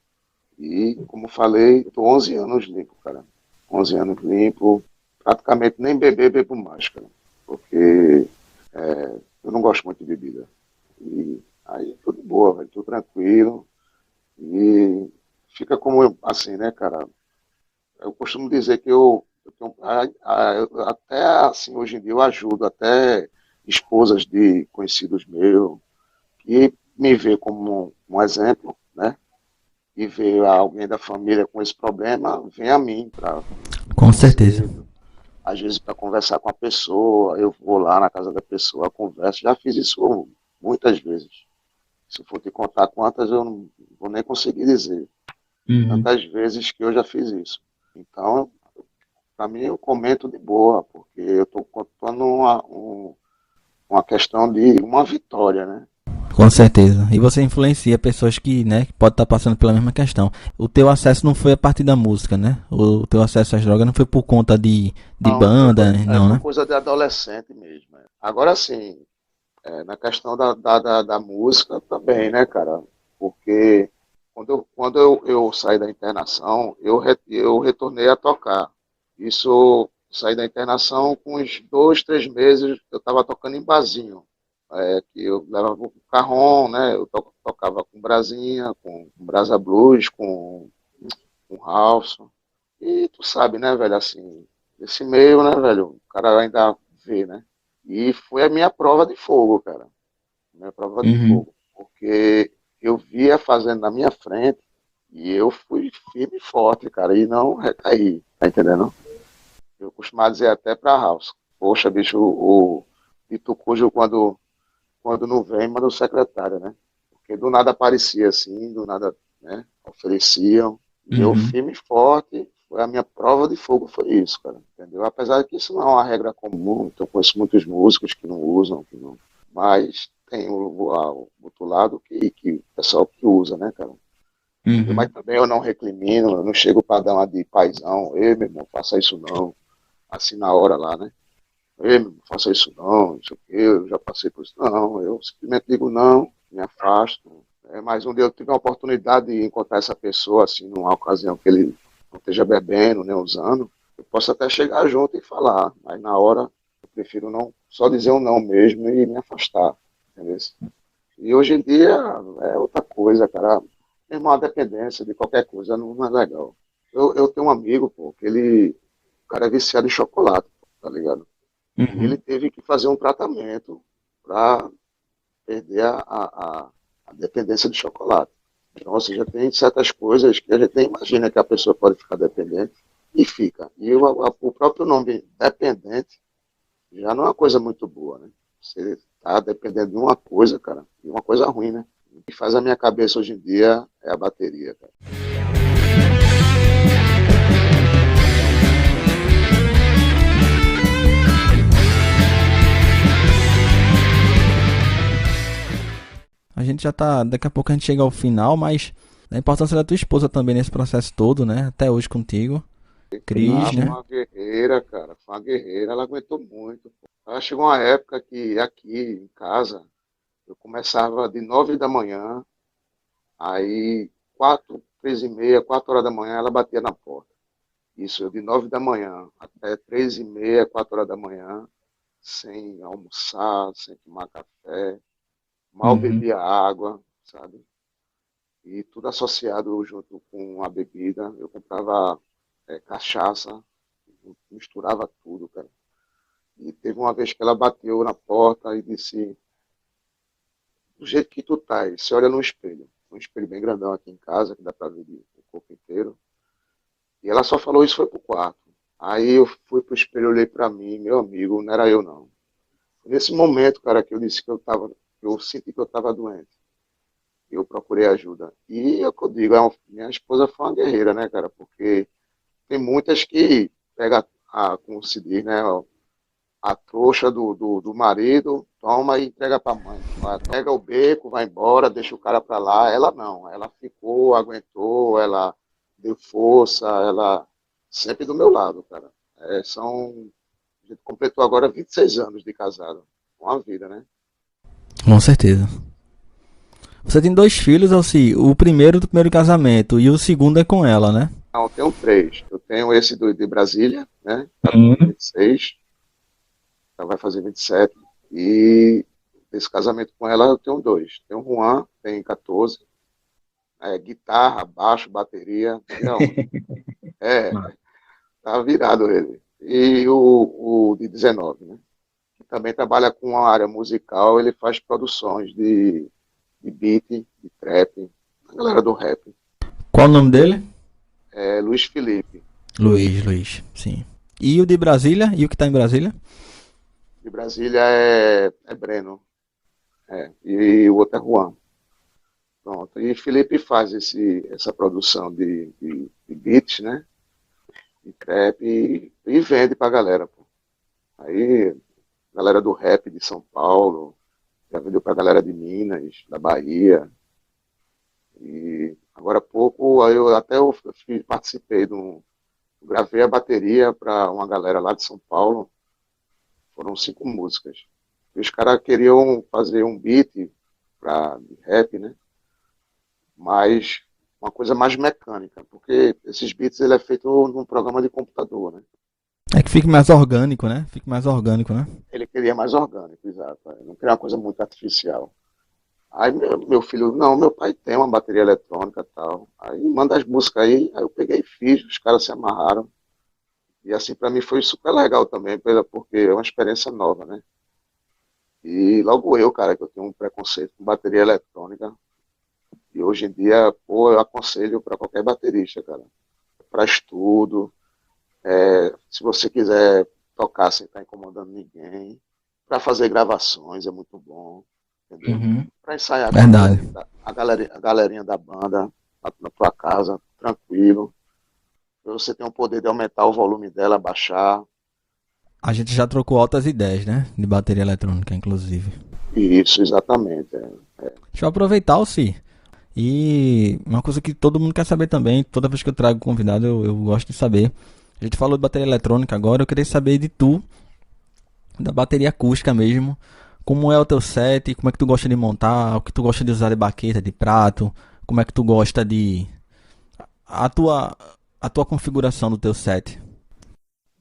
A: e, como falei, estou 11 anos limpo, cara. 11 anos limpo, praticamente nem bebo mais, cara. Porque eu não gosto muito de bebida. E aí tudo de boa, velho, tudo tranquilo. E fica como assim, né, cara? Eu costumo dizer que eu tenho, até assim, hoje em dia eu ajudo até esposas de conhecidos meus que me vê como um exemplo, né? E vê alguém da família com esse problema, vem a mim para
B: Com certeza.
A: conselho, às vezes para conversar com a pessoa, eu vou lá na casa da pessoa, converso, já fiz isso muitas vezes. Se for te contar quantas, eu não vou nem conseguir dizer.
B: Uhum.
A: Tantas vezes que eu já fiz isso. Então, para mim, eu comento de boa, porque eu estou contando uma questão de uma vitória, né?
B: Com certeza. E você influencia pessoas que, né, que podem estar passando pela mesma questão. O teu acesso não foi a partir da música, né? O teu acesso às drogas não foi por conta de
A: Não,
B: banda, não,
A: foi
B: né?
A: coisa de adolescente mesmo. Agora sim, na questão da música também, né, cara? Porque quando eu saí da internação, eu retornei a tocar. Isso, saí da internação com uns 2, 3 meses, eu estava tocando em barzinho. Que eu levava o carrom, né? Eu tocava com brasinha, com brasa blues, com house. E tu sabe, né, velho, assim, esse meio, né, velho, o cara ainda vê, né? E foi a minha prova de fogo, cara. Minha prova de
B: Uhum.
A: fogo. Porque eu via fazendo na minha frente e eu fui firme e forte, cara, e não recaí, tá entendendo? Eu costumava dizer até pra House, poxa, bicho, o Dito Cujo, quando não vem, manda o secretário, né? Porque do nada aparecia assim, do nada, né? Ofereciam. E eu,
B: Uhum.
A: firme e forte, foi a minha prova de fogo, foi isso, cara. Entendeu? Apesar que isso não é uma regra comum, então eu conheço muitos músicos que não usam, que não. Mas tem o outro lado que o pessoal que usa, né, cara? Entendeu? Mas
B: Uhum.
A: também eu não recrimino, eu não chego para dar uma de paizão, ei, meu irmão, faça isso não, assim na hora lá, né? Ei, meu irmão, faça isso não, não sei o quê, eu já passei por isso. Não, eu simplesmente digo não, me afasto. Mas um dia eu tive a oportunidade de encontrar essa pessoa, assim, numa ocasião que ele não esteja bebendo, nem usando, eu posso até chegar junto e falar, mas na hora eu prefiro não, só dizer um não mesmo e me afastar, entendeu? E hoje em dia é outra coisa, cara. Mesmo a dependência de qualquer coisa não é legal. Eu tenho um amigo, pô, que o cara é viciado em chocolate, pô, tá ligado? E ele
B: Uhum.
A: teve que fazer um tratamento para perder a dependência de chocolate. Então, ou seja, tem certas coisas que a gente nem imagina que a pessoa pode ficar dependente e fica. E o próprio nome dependente já não é uma coisa muito boa, né? Você está dependendo de uma coisa, cara, e uma coisa ruim, né? O que faz a minha cabeça hoje em dia é a bateria, cara.
B: A gente já tá. Daqui a pouco a gente chega ao final, mas a importância da tua esposa também nesse processo todo, né? Até hoje contigo. Cris,
A: Ah, foi
B: né?
A: uma guerreira, cara. Foi uma guerreira, ela aguentou muito. Pô. Ela chegou uma época que aqui em casa eu começava de 9 da manhã, aí 4, 3h30, 4 horas da manhã ela batia na porta. Isso, eu de 9 da manhã até 3h30, 4 horas da manhã, sem almoçar, sem tomar café, mal
B: Uhum.
A: bebia água, sabe? E tudo associado junto com a bebida. Eu comprava cachaça, misturava tudo, cara. E teve uma vez que ela bateu na porta e disse: do jeito que tu tá, se olha no espelho. um espelho bem grandão aqui em casa, que dá pra ver o corpo inteiro. E ela só falou isso, foi pro quarto. Aí eu fui pro espelho, olhei pra mim, meu amigo, não era eu não. Nesse momento, cara, que eu disse que eu senti que eu tava doente. Eu procurei ajuda. E é o que eu digo, minha esposa foi uma guerreira, né, cara? Porque tem muitas que pega como se diz, né, a trouxa do marido, toma e entrega pra mãe. Pega o beco, vai embora, deixa o cara pra lá. Ela não, ela ficou, aguentou, ela deu força, ela sempre do meu lado, cara. A gente completou agora 26 anos de casado. Uma vida, né?
B: Com certeza. Você tem dois filhos, Alci. O primeiro do primeiro casamento e o segundo é com ela, né?
A: Não, eu tenho três. Eu tenho esse de Brasília, né? Tá com 26, já vai fazer 27. E esse casamento com ela eu tenho dois. Tem o Juan, tem 14. Guitarra, baixo, bateria. Não, é, tá virado ele. E o de 19, né? Que também trabalha com a área musical, ele faz produções de beat, de trap, a galera do rap.
B: Qual o nome dele?
A: É Luiz Felipe.
B: Luiz, sim. E o de Brasília? E o que tá em Brasília?
A: De Brasília é Breno. E o outro é Juan. Pronto. E Felipe faz essa produção de beats, né? De trap e vende pra galera, pô. Aí, galera do rap de São Paulo, já vendeu pra galera de Minas, da Bahia. E agora há pouco, aí participei gravei a bateria para uma galera lá de São Paulo. Foram 5 músicas. E os caras queriam fazer um beat de rap, né? Mas uma coisa mais mecânica, porque esses beats ele é feito num programa de computador, né?
B: É que fique mais orgânico, né? Fique mais orgânico, né?
A: Ele queria mais orgânico, exato. Não queria uma coisa muito artificial. Aí meu filho, não, meu pai tem uma bateria eletrônica e tal. Aí manda as músicas aí eu peguei e fiz, os caras se amarraram. E assim, para mim foi super legal também, porque é uma experiência nova, né? E logo eu, cara, que eu tenho um preconceito com bateria eletrônica. E hoje em dia, pô, eu aconselho para qualquer baterista, cara. Para estudo, se você quiser tocar sem estar incomodando ninguém. Para fazer gravações é muito bom, entendeu?
B: Uhum.
A: Para ensaiar com
B: Verdade.
A: a galerinha da banda na tua casa, tranquilo. Você tem o poder de aumentar o volume dela, baixar.
B: A gente já trocou altas ideias, né? De bateria eletrônica, inclusive.
A: Isso, exatamente.
B: Deixa eu aproveitar, Alci. E uma coisa que todo mundo quer saber também, toda vez que eu trago convidado, eu gosto de saber. A gente falou de bateria eletrônica agora, eu queria saber de tu, da bateria acústica mesmo. Como é o teu set, como é que tu gosta de montar, o que tu gosta de usar de baqueta, de prato, como é que tu gosta de... A tua, a tua configuração do teu set.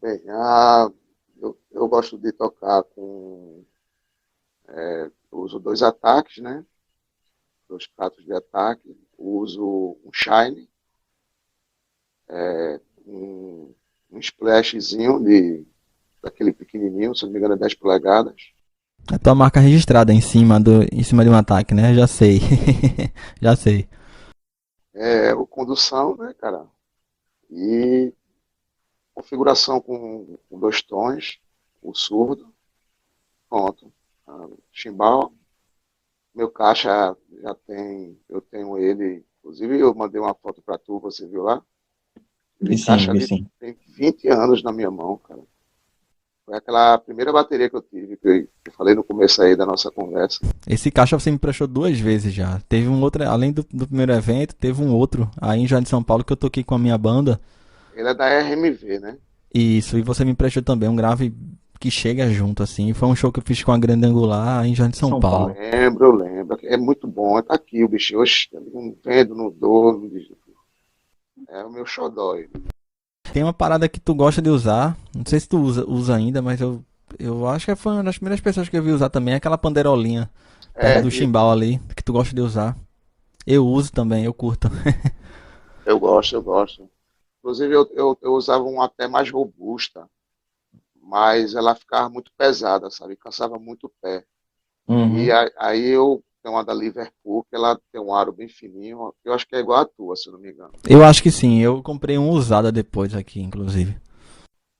A: Bem, eu gosto de tocar eu uso 2 ataques, né? 2 pratos de ataque. Uso um shine, um splashzinho daquele pequenininho, se não me engano é 10 polegadas.
B: A tua marca registrada em cima de um ataque, né? Já sei. Já sei.
A: O condução, né, cara? E configuração com 2 tons, o surdo, pronto. Chimbal, meu caixa eu tenho ele, inclusive eu mandei uma foto para tu, você viu lá? Ele caixa ali tem 20 anos na minha mão, cara. Foi aquela primeira bateria que eu tive, que eu falei no começo aí da nossa conversa.
B: Esse caixa você me prestou duas vezes já. Teve um outro, além do primeiro evento, teve um outro aí em Jardim de São Paulo que eu toquei com a minha banda.
A: Ele é da RMV, né?
B: Isso, e você me prestou também um grave que chega junto, assim. Foi um show que eu fiz com a Grande Angular em Jardim de São Paulo.
A: Eu lembro. É muito bom, tá aqui o bicho. Oxe, não vendo, não dou. É o meu xodó.
B: Tem uma parada que tu gosta de usar, não sei se tu usa ainda, mas eu acho que foi uma das primeiras pessoas que eu vi usar também, aquela pandeirolinha perto do chimbal ali, que tu gosta de usar. Eu uso também, eu curto.
A: Eu gosto. Inclusive, eu usava uma até mais robusta, mas ela ficava muito pesada, sabe? Cansava muito o pé.
D: Uhum.
A: E aí eu tem uma da Liverpool, que ela tem um aro bem fininho. Eu acho que é igual a tua, se eu não me engano.
B: Eu acho que sim, eu comprei uma usada depois aqui, inclusive.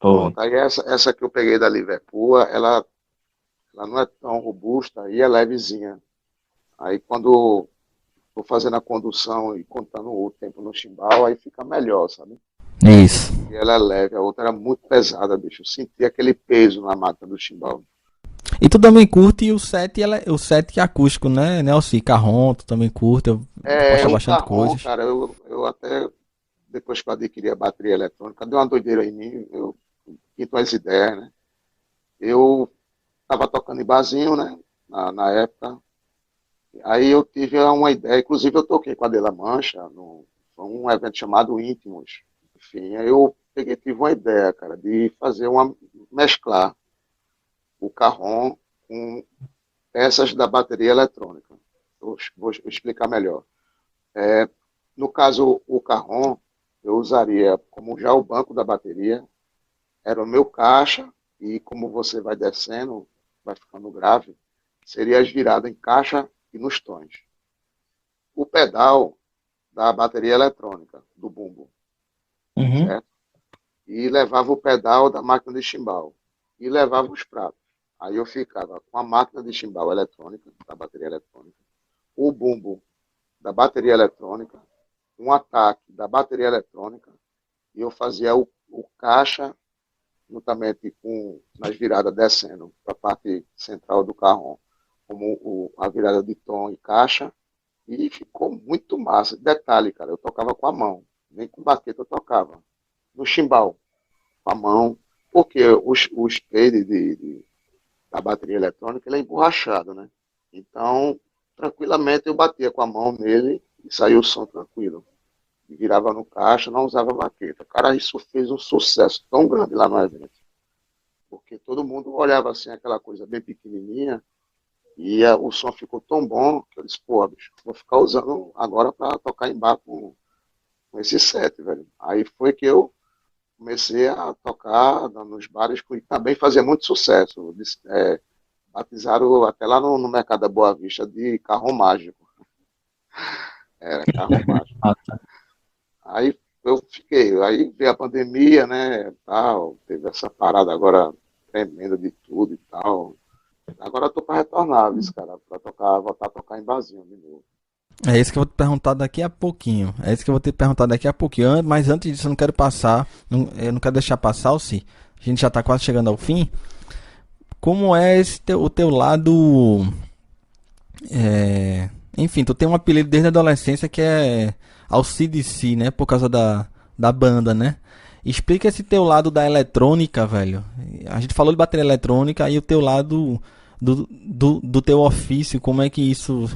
D: Foi.
A: Pronto, aí essa que eu peguei da Liverpool, ela não é tão robusta e é levezinha. Aí quando tô fazendo a condução e contando o tempo no chimbal, aí fica melhor, sabe?
B: Isso.
A: E ela é leve, a outra era muito pesada, bicho. Eu senti aquele peso na máquina do chimbal.
B: E tu também curte o set acústico, né, Nelson? Carrom, tu também curte, tu posta
A: O
B: bastante
A: Carrom,
B: coisas.
A: cara, eu até, depois que eu adquiri a bateria eletrônica, deu uma doideira em mim, eu quinto as ideias, né? Eu tava tocando em barzinho, né? Na época. Aí eu tive uma ideia, inclusive eu toquei com a Dela Mancha, foi um evento chamado Íntimos. Enfim, aí eu tive uma ideia, cara, de mesclar o carrom com peças da bateria eletrônica. Vou explicar melhor. No caso, o carrom, eu usaria como já o banco da bateria, era o meu caixa, e como você vai descendo, vai ficando grave, seria as viradas em caixa e nos tons. O pedal da bateria eletrônica, do bumbo,
D: Uhum.
A: certo? E levava o pedal da máquina de chimbal. E levava os pratos. Aí eu ficava com a máquina de chimbal eletrônica, da bateria eletrônica, o bumbo da bateria eletrônica, um ataque da bateria eletrônica, e eu fazia o caixa juntamente nas viradas descendo para a parte central do carro, como a virada de tom e caixa, e ficou muito massa. Detalhe, cara, eu tocava com a mão, nem com baqueta eu tocava, no chimbal, com a mão, porque o spade da bateria eletrônica ele é emborrachado, né? Então, tranquilamente eu batia com a mão nele e saiu o som tranquilo. E virava no caixa, não usava baqueta. Cara, isso fez um sucesso tão grande lá no evento. Porque todo mundo olhava assim, aquela coisa bem pequenininha, e o som ficou tão bom que eu disse, pô, bicho, vou ficar usando agora para tocar em bar com esse set, velho. Aí foi que eu comecei a tocar nos bares e também fazia muito sucesso. Batizaram até lá no Mercado da Boa Vista de carro mágico. Era carro mágico. Aí aí veio a pandemia, né, tal, teve essa parada agora tremenda de tudo e tal. Agora eu tô para retornar, viu, cara, para voltar a tocar em barzinho de novo.
B: É isso que eu vou te perguntar daqui a pouquinho. É isso que eu vou te perguntar daqui a pouquinho. Mas antes disso, eu não quero passar. Eu não quero deixar passar, se a gente já tá quase chegando ao fim. Como é o teu lado. Enfim, tu tem um apelido desde a adolescência que é Alcidici, né? Por causa da banda, né? Explica esse teu lado da eletrônica, velho. A gente falou de bateria eletrônica, aí o teu lado do teu ofício, como é que isso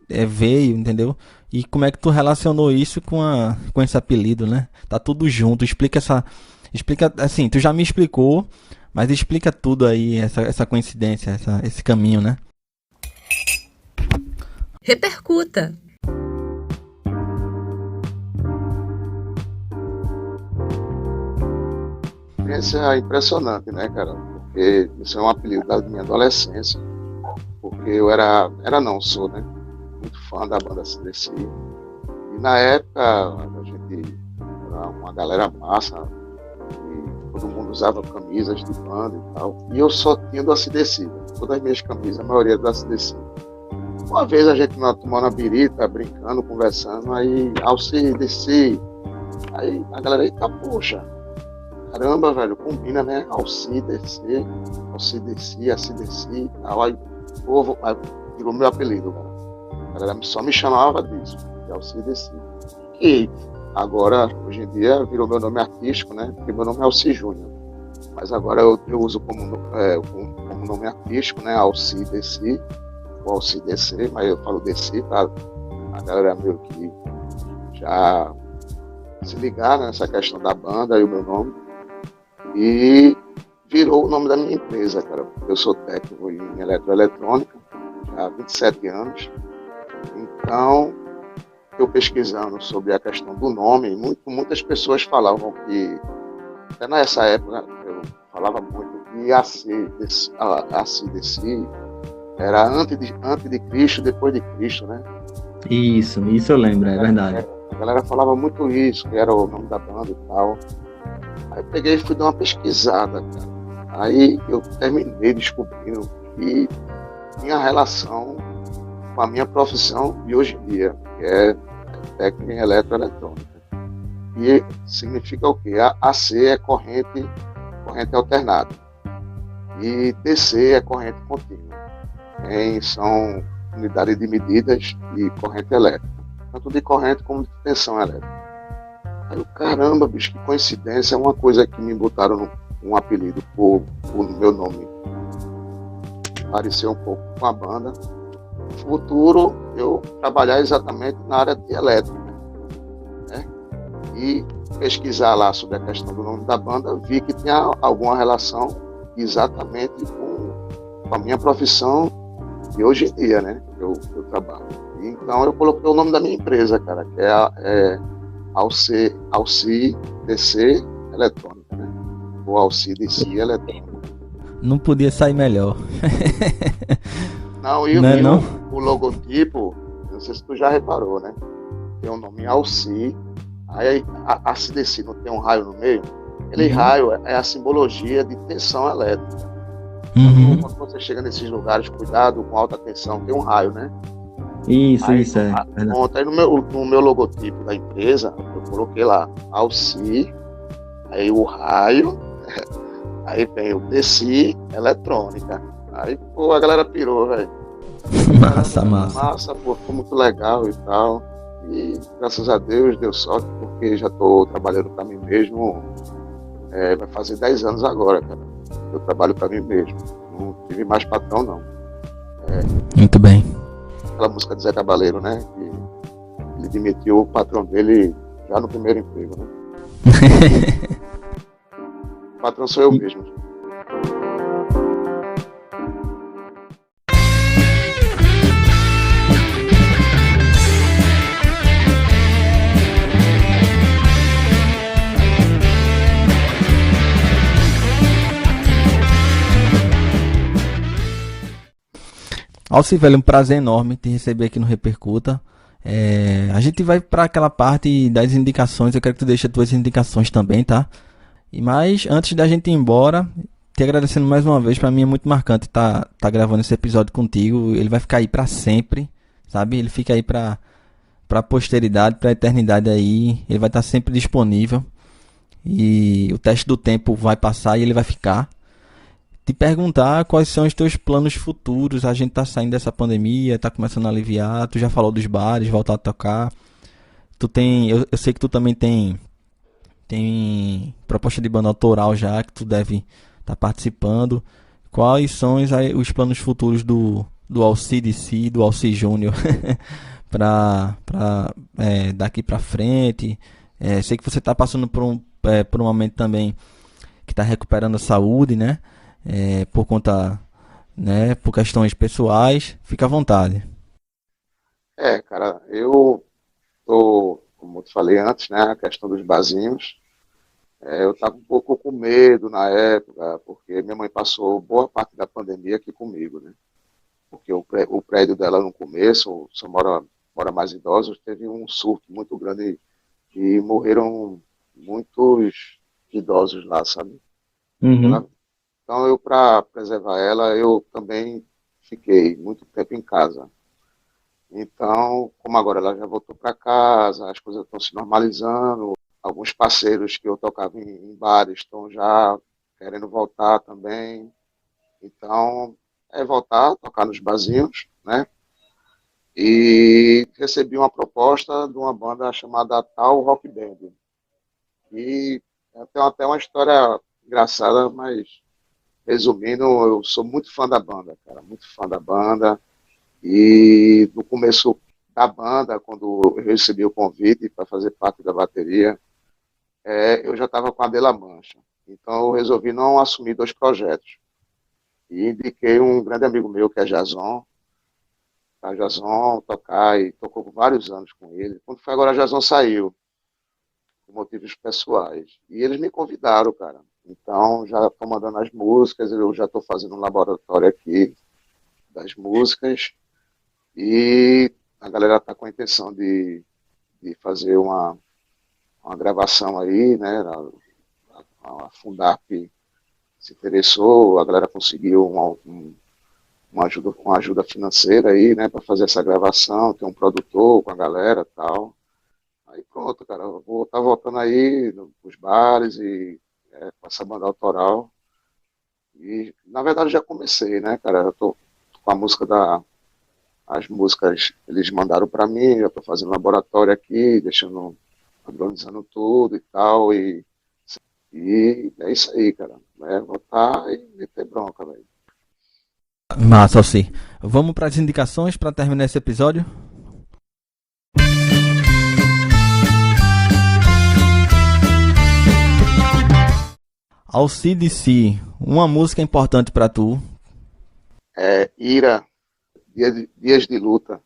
B: veio, entendeu? E como é que tu relacionou isso com esse apelido, né? Tá tudo junto. Explica assim, tu já me explicou, mas explica tudo aí, essa coincidência, esse caminho, né?
C: Repercuta.
A: Experiência impressionante, né, cara? Porque isso é um apelido da minha adolescência. Porque eu sou, né? Muito fã da banda CDC. E na época, a gente era uma galera massa, e todo mundo usava camisas de banda e tal. E eu só tinha do ACDC. Todas as minhas camisas, a maioria do ACDC. Uma vez a gente tomando a birita, brincando, conversando, aí ACDC. Aí a galera, eita, poxa, caramba, velho, combina, né? ACDC e tal. Aí virou meu apelido, cara. A galera só me chamava disso, de ACDC. E agora, hoje em dia, virou meu nome artístico, né? Porque meu nome é Alci Júnior. Mas agora eu uso como nome artístico, né? ACDC, ou ACDC, mas eu falo DC, tá? A galera meio que já se ligar nessa questão da banda e o meu nome. E virou o nome da minha empresa, cara. Eu sou técnico em eletroeletrônica, já há 27 anos. Então, eu pesquisando sobre a questão do nome, muitas pessoas falavam que, até nessa época, eu falava muito de ACDC, Era antes de Cristo, depois de Cristo, né?
D: Isso eu lembro, é verdade.
A: A galera falava muito isso, que era o nome da banda e tal. Aí eu peguei e fui dar uma pesquisada, cara. Aí eu terminei descobrindo que tinha relação com a minha profissão de hoje em dia, que é técnica em eletroeletrônica. E significa o quê? AC é corrente alternada. E DC é corrente contínua. São unidades de medidas de corrente elétrica. Tanto de corrente como de tensão elétrica. Aí eu, caramba, bicho, que coincidência. É uma coisa que me botaram um apelido por meu nome. Pareceu um pouco com a banda. No futuro, eu trabalhar exatamente na área de elétrica. Né? E pesquisar lá sobre a questão do nome da banda, vi que tinha alguma relação exatamente com a minha profissão de hoje em dia, né? Eu trabalho. E, então eu coloquei o nome da minha empresa, cara, que é Alci DC Eletrônica, né? Ou Alci DC Eletrônica.
B: Não podia sair melhor.
A: Não,
B: não?
A: O logotipo, não sei se tu já reparou, né? Tem o nome Alci, aí a ACDC não tem um raio no meio? Aquele raio é a simbologia de tensão elétrica. Então, quando você chega nesses lugares, cuidado com alta tensão, tem um raio, né?
D: Isso é.
A: Pronto, aí no meu logotipo da empresa, eu coloquei lá, Alci, aí o raio, aí vem o DC Eletrônica. Aí, pô, a galera pirou, velho.
B: Massa.
A: Pô, ficou muito legal e tal. E graças a Deus deu sorte, porque já tô trabalhando pra mim mesmo. Vai fazer 10 anos agora, cara. Eu trabalho pra mim mesmo. Não tive mais patrão, não.
B: Muito bem.
A: Aquela música de Zé Cabaleiro, né? Que ele demitiu o patrão dele já no primeiro emprego, né? O patrão sou eu mesmo.
B: Alci, velho, um prazer enorme te receber aqui no Repercuta. A gente vai para aquela parte das indicações. Eu quero que tu deixe as tuas indicações também, tá? Mas antes da gente ir embora, te agradecendo mais uma vez. Para mim é muito marcante tá gravando esse episódio contigo. Ele vai ficar aí para sempre, sabe? Ele fica aí para posteridade, para eternidade aí. Ele vai estar sempre disponível. E o teste do tempo vai passar e ele vai ficar. Te perguntar quais são os teus planos futuros. A gente tá saindo dessa pandemia, tá começando a aliviar. Tu já falou dos bares, voltar a tocar. Eu sei que tu também tem proposta de banda autoral já, que tu deve estar participando. Quais são os planos futuros do Alci DC, do Alci Júnior para daqui para frente? Sei que você tá passando por um momento também que tá recuperando a saúde, né? Por conta, né, por questões pessoais, fica à vontade.
A: Cara, eu tô, como eu te falei antes, né, a questão dos barzinhos, eu estava um pouco com medo na época, porque minha mãe passou boa parte da pandemia aqui comigo, né, porque o prédio dela no começo, só mora mais idosos, teve um surto muito grande e morreram muitos idosos lá, sabe? Então, eu, para preservar ela, eu também fiquei muito tempo em casa. Então, como agora ela já voltou para casa, as coisas estão se normalizando, alguns parceiros que eu tocava em bares estão já querendo voltar também. Então, voltar a tocar nos barzinhos, né? E recebi uma proposta de uma banda chamada Tal Rock Band. E tem até uma história engraçada, mas resumindo, eu sou muito fã da banda, cara, muito fã da banda. E no começo da banda, quando eu recebi o convite para fazer parte da bateria, eu já estava com a Dela Mancha. Então eu resolvi não assumir dois projetos. E indiquei um grande amigo meu, que é Jason, para Jason tocar, e tocou por vários anos com ele. Quando foi agora, Jason saiu, por motivos pessoais. E eles me convidaram, cara. Então, já estou mandando as músicas, eu já estou fazendo um laboratório aqui das músicas e a galera tá com a intenção de fazer uma gravação aí, né? A Fundap se interessou, a galera conseguiu uma ajuda financeira aí, né, para fazer essa gravação, tem um produtor com a galera e tal. Aí pronto, cara, eu vou estar voltando aí nos bares e com essa banda autoral. E na verdade já comecei, né, cara? Eu tô com a música as músicas eles mandaram para mim, eu tô fazendo laboratório aqui, deixando, padronizando tudo e tal, e é isso aí, cara. Voltar e meter bronca, velho.
B: Massa, Alci. Vamos para as indicações para terminar esse episódio? Alci de Si, uma música importante para tu.
A: Ira, Dias de Luta.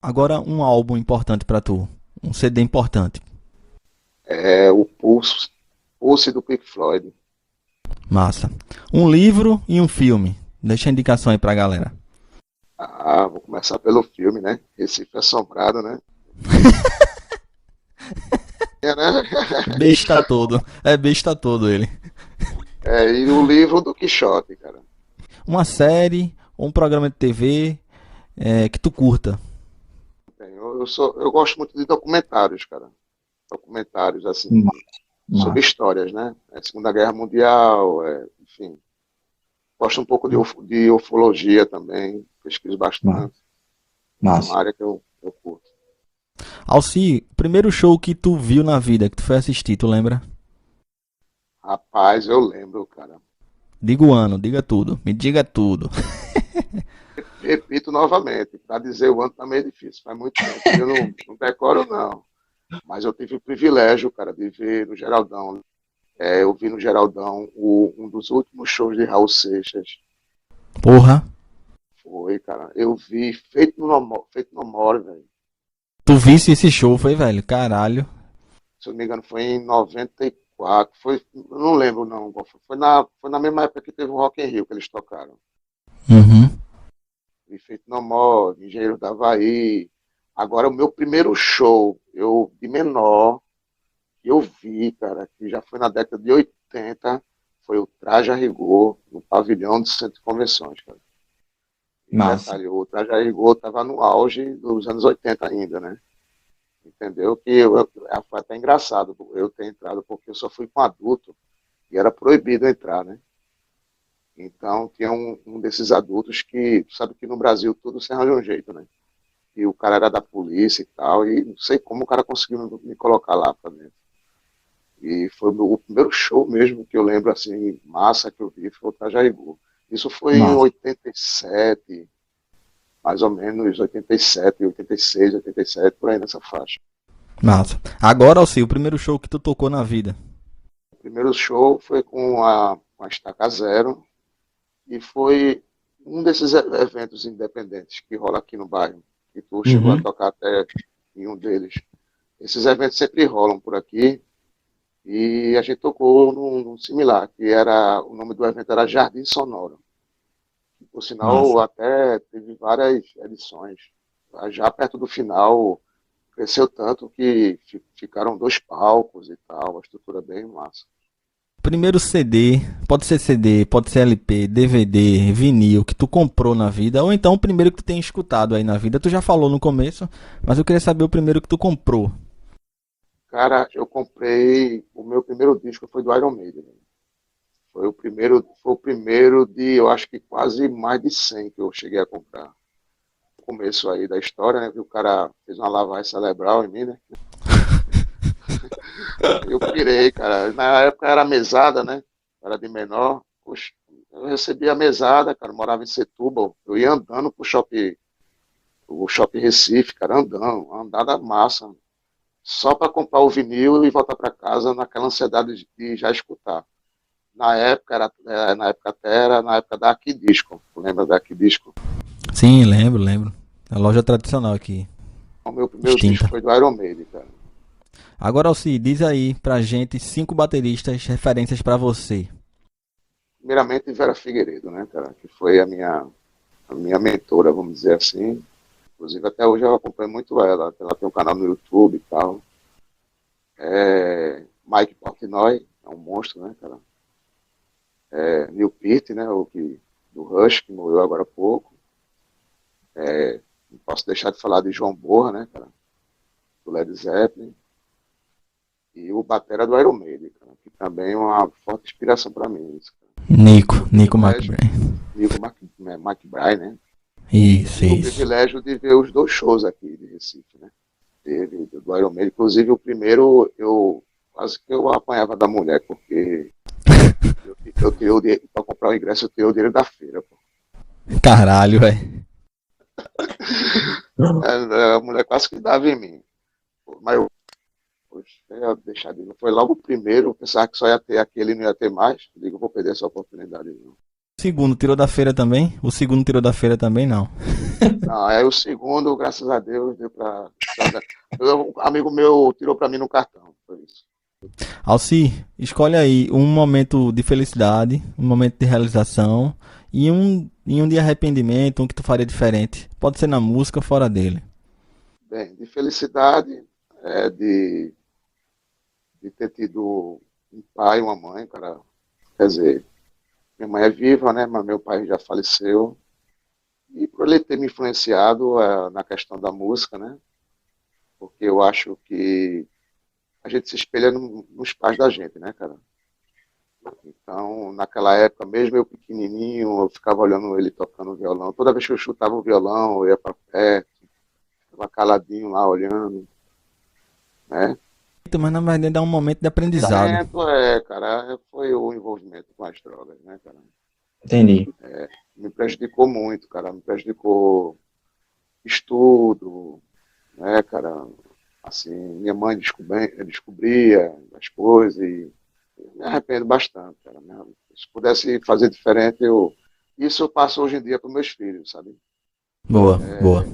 B: Agora um álbum importante para tu, um CD importante.
A: O Pulse do Pink Floyd.
B: Massa. Um livro e um filme. Deixa a indicação aí pra galera.
A: Vou começar pelo filme, né? Recife Assombrado, né? Né?
B: Besta todo. É besta todo ele.
A: E o livro do Quixote, cara.
B: Uma série ou um programa de TV que tu curta.
A: Eu gosto muito de documentários, cara. Documentários, assim, sobre histórias, né? Segunda Guerra Mundial, enfim. Gosto um pouco de ufologia também, pesquiso bastante. É uma área que eu curto.
B: Alci, o primeiro show que tu viu na vida, que tu foi assistir, tu lembra?
A: Rapaz, eu lembro, cara.
B: Diga o ano, diga tudo. Me diga tudo.
A: Repito novamente, para dizer o ano também é difícil, faz muito tempo. Eu não decoro, não. Mas eu tive o privilégio, cara, de ver no Geraldão. Eu vi no Geraldão um dos últimos shows de Raul Seixas.
B: Porra.
A: Foi, cara. Eu vi feito no More, velho.
B: Tu visse esse show, foi, velho? Caralho.
A: Se eu não me engano, foi em 94. Eu não lembro, não. Foi na mesma época que teve o Rock in Rio que eles tocaram.
B: Uhum.
A: Vi feito no More, Engenheiro da Havaí. Agora, o meu primeiro show, de menor, que eu vi, cara, que já foi na década de 80, foi o Traje a Rigor, no pavilhão do Centro de Convenções, cara.
D: Massa.
A: Detalhe, o Traje a Rigor estava no auge dos anos 80 ainda, né? Entendeu? Foi até engraçado eu ter entrado, porque eu só fui com adulto e era proibido entrar, né? Então, tinha um desses adultos que, sabe que no Brasil tudo se arranja um jeito, né? E o cara era da polícia e tal, e não sei como o cara conseguiu me colocar lá pra dentro. E foi o primeiro show mesmo que eu lembro, assim, massa que eu vi, foi o Traje a Rigor. Isso foi em 87, mais ou menos, 87, 86, 87, por aí nessa faixa.
B: Massa. Agora, Alci, o primeiro show que tu tocou na vida.
A: O primeiro show foi com a Estaca Zero, e foi um desses eventos independentes que rola aqui no bairro, que tu chegou a tocar até em um deles. Esses eventos sempre rolam por aqui, e a gente tocou num similar, que o nome do evento era Jardim Sonoro. Por sinal, até teve várias edições. Já perto do final, cresceu tanto que ficaram 2 palcos e tal, uma estrutura bem massa.
B: Primeiro pode ser LP, DVD, vinil que tu comprou na vida, ou então o primeiro que tu tem escutado aí na vida. Tu já falou no começo, mas eu queria saber o primeiro que tu comprou.
A: Cara, eu comprei, o meu primeiro disco foi do Iron Maiden. Foi o primeiro de, eu acho que quase mais de 100 que eu cheguei a comprar. No começo aí da história, né, que o cara fez uma lavagem cerebral em mim, né? Eu pirei, cara. Na época era mesada, né? Era de menor. Poxa, eu recebia a mesada, cara. Eu morava em Setúbal. Eu ia andando pro o shopping Recife, cara, andada massa. Só para comprar o vinil e voltar para casa naquela ansiedade de já escutar. Na época era na época da Aquidisco. Lembra da Aquidisco?
B: Sim, lembro. A loja tradicional aqui.
A: O meu primeiro
B: Extinta.
A: disco foi do Iron Maiden, cara.
B: Agora, Alci, diz aí pra gente 5 bateristas referências pra você.
A: Primeiramente, Vera Figueiredo, né, cara? Que foi a a minha mentora, vamos dizer assim. Inclusive, até hoje eu acompanho muito ela. Ela tem um canal no YouTube e tal. Mike Portnoy, é um monstro, né, cara? Neil Peart, né, do Rush, que morreu agora há pouco. Não posso deixar de falar de João Borra, né, cara? Do Led Zeppelin. E o batera do Iron Maiden, cara, que também é uma forte inspiração para mim. Isso,
B: Nico McBrain.
A: Nico McBrain, né?
B: Isso,
A: Tive o
B: isso.
A: privilégio de ver os 2 shows aqui de Recife, né? Teve do Iron Maiden. Inclusive, o primeiro, quase que eu apanhava da mulher, porque eu tirei o dinheiro, para comprar o ingresso, eu tirei o dinheiro da feira, pô.
B: Caralho, velho.
A: A mulher quase que dava em mim. Pô, mas poxa, eu ia deixar de ir. Foi logo o primeiro, eu pensava que só ia ter aquele e não ia ter mais. Eu digo, vou perder essa oportunidade, não.
B: O segundo tirou da feira também? O segundo tirou da feira também, não.
A: Não, aí o segundo, graças a Deus, deu pra. Um amigo meu tirou pra mim no cartão, foi isso.
B: Alci, escolhe aí um momento de felicidade, um momento de realização e um de arrependimento, um que tu faria diferente. Pode ser na música ou fora dele.
A: Bem, de felicidade, de ter tido um pai e uma mãe, cara. Quer dizer, minha mãe é viva, né? Mas meu pai já faleceu. E por ele ter me influenciado na questão da música, né? Porque eu acho que a gente se espelha nos pais da gente, né, cara? Então, naquela época, mesmo eu pequenininho, eu ficava olhando ele tocando violão. Toda vez que eu chutava o violão, eu ia para perto, ficava caladinho lá olhando, né?
B: Mas na verdade é um momento de aprendizado.
A: Pensamento, cara, foi o envolvimento com as drogas, né, cara?
D: Entendi.
A: Me prejudicou muito, cara. Me prejudicou estudo, né, cara? Assim, minha mãe descobria as coisas e me arrependo bastante, cara. Se pudesse fazer diferente, isso eu passo hoje em dia para meus filhos, sabe?
B: Boa, boa.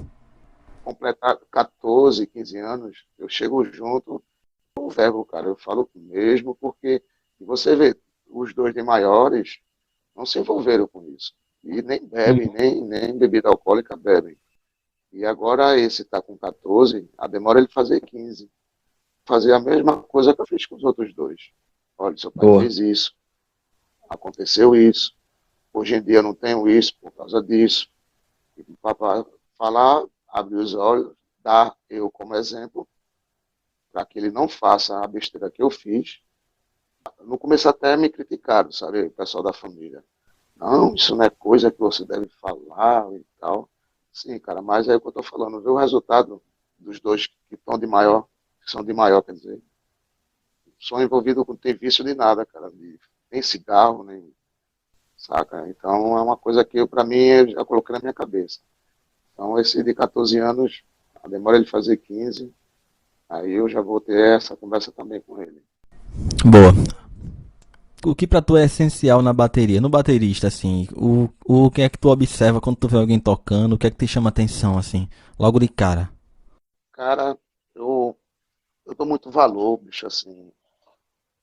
A: Completar 14, 15 anos, eu chego junto com o verbo, cara. Eu falo mesmo porque você vê, os 2 de maiores não se envolveram com isso. E nem bebem, nem bebida alcoólica bebem. E agora esse está com 14, a demora ele fazer 15. Fazer a mesma coisa que eu fiz com os outros 2. Olha, seu pai
D: Boa.
A: fez isso, aconteceu isso, hoje em dia eu não tenho isso por causa disso. E para falar, abrir os olhos, dar eu como exemplo, para que ele não faça a besteira que eu fiz. No começo até me criticaram, sabe, o pessoal da família. Não, isso não é coisa que você deve falar e tal. Sim, cara, mas é o que eu estou falando. Ver o resultado dos 2 que estão de maior, que são de maior, quer dizer, são envolvidos com tem vício de nada, cara, nem cigarro, nem saca. Então é uma coisa que para mim eu já coloquei na minha cabeça. Então esse de 14 anos, a demora ele fazer 15, aí eu já vou ter essa conversa também com ele.
B: Boa. O que pra tu é essencial na bateria? No baterista, assim, o que é que tu observa quando tu vê alguém tocando? O que é que te chama atenção, assim, logo de cara?
A: Cara, eu dou muito valor, bicho, assim.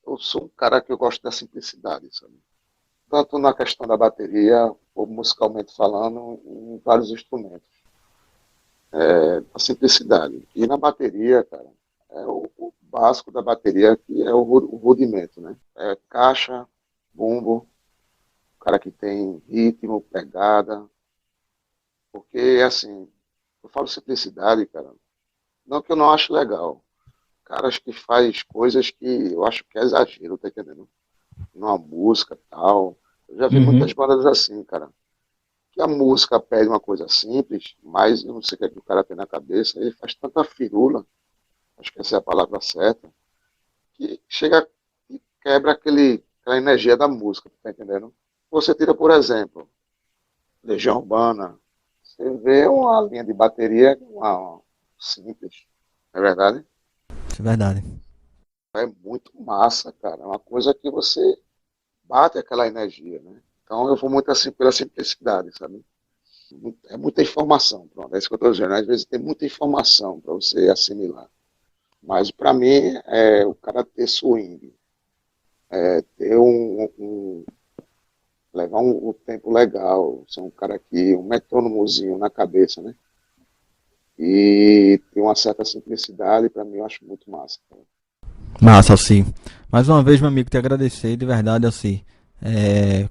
A: Eu sou um cara que eu gosto da simplicidade, sabe? Tanto na questão da bateria, ou musicalmente falando, em vários instrumentos. A simplicidade. E na bateria, cara, é o básico da bateria, que é o rudimento, né? É caixa, bumbo, o cara que tem ritmo, pegada. Porque, assim, eu falo simplicidade, cara, não que eu não acho legal. Caras que faz coisas que eu acho que é exagero, tá entendendo? Numa música tal. Eu já vi muitas
D: Uhum.
A: bandas assim, cara. Que a música pede uma coisa simples, mas eu não sei o que, é que o cara tem na cabeça. Ele faz tanta firula, acho que essa é a palavra certa, que chega e quebra aquela energia da música, tá entendendo? Você tira, por exemplo, Legião Urbana, você vê uma linha de bateria simples, não é verdade?
B: Isso é verdade.
A: É muito massa, cara. É uma coisa que você bate aquela energia, né? Então eu vou muito assim pela simplicidade, sabe? É muita informação, pronto, é isso que eu estou dizendo. Às vezes tem muita informação para você assimilar. Mas para mim, o cara ter swing, ter levar um tempo legal, ser um cara que, um metrônomozinho na cabeça, né? E tem uma certa simplicidade, para mim eu acho muito massa, cara.
B: Massa, Alci. Mais uma vez, meu amigo, te agradecer de verdade, Alci.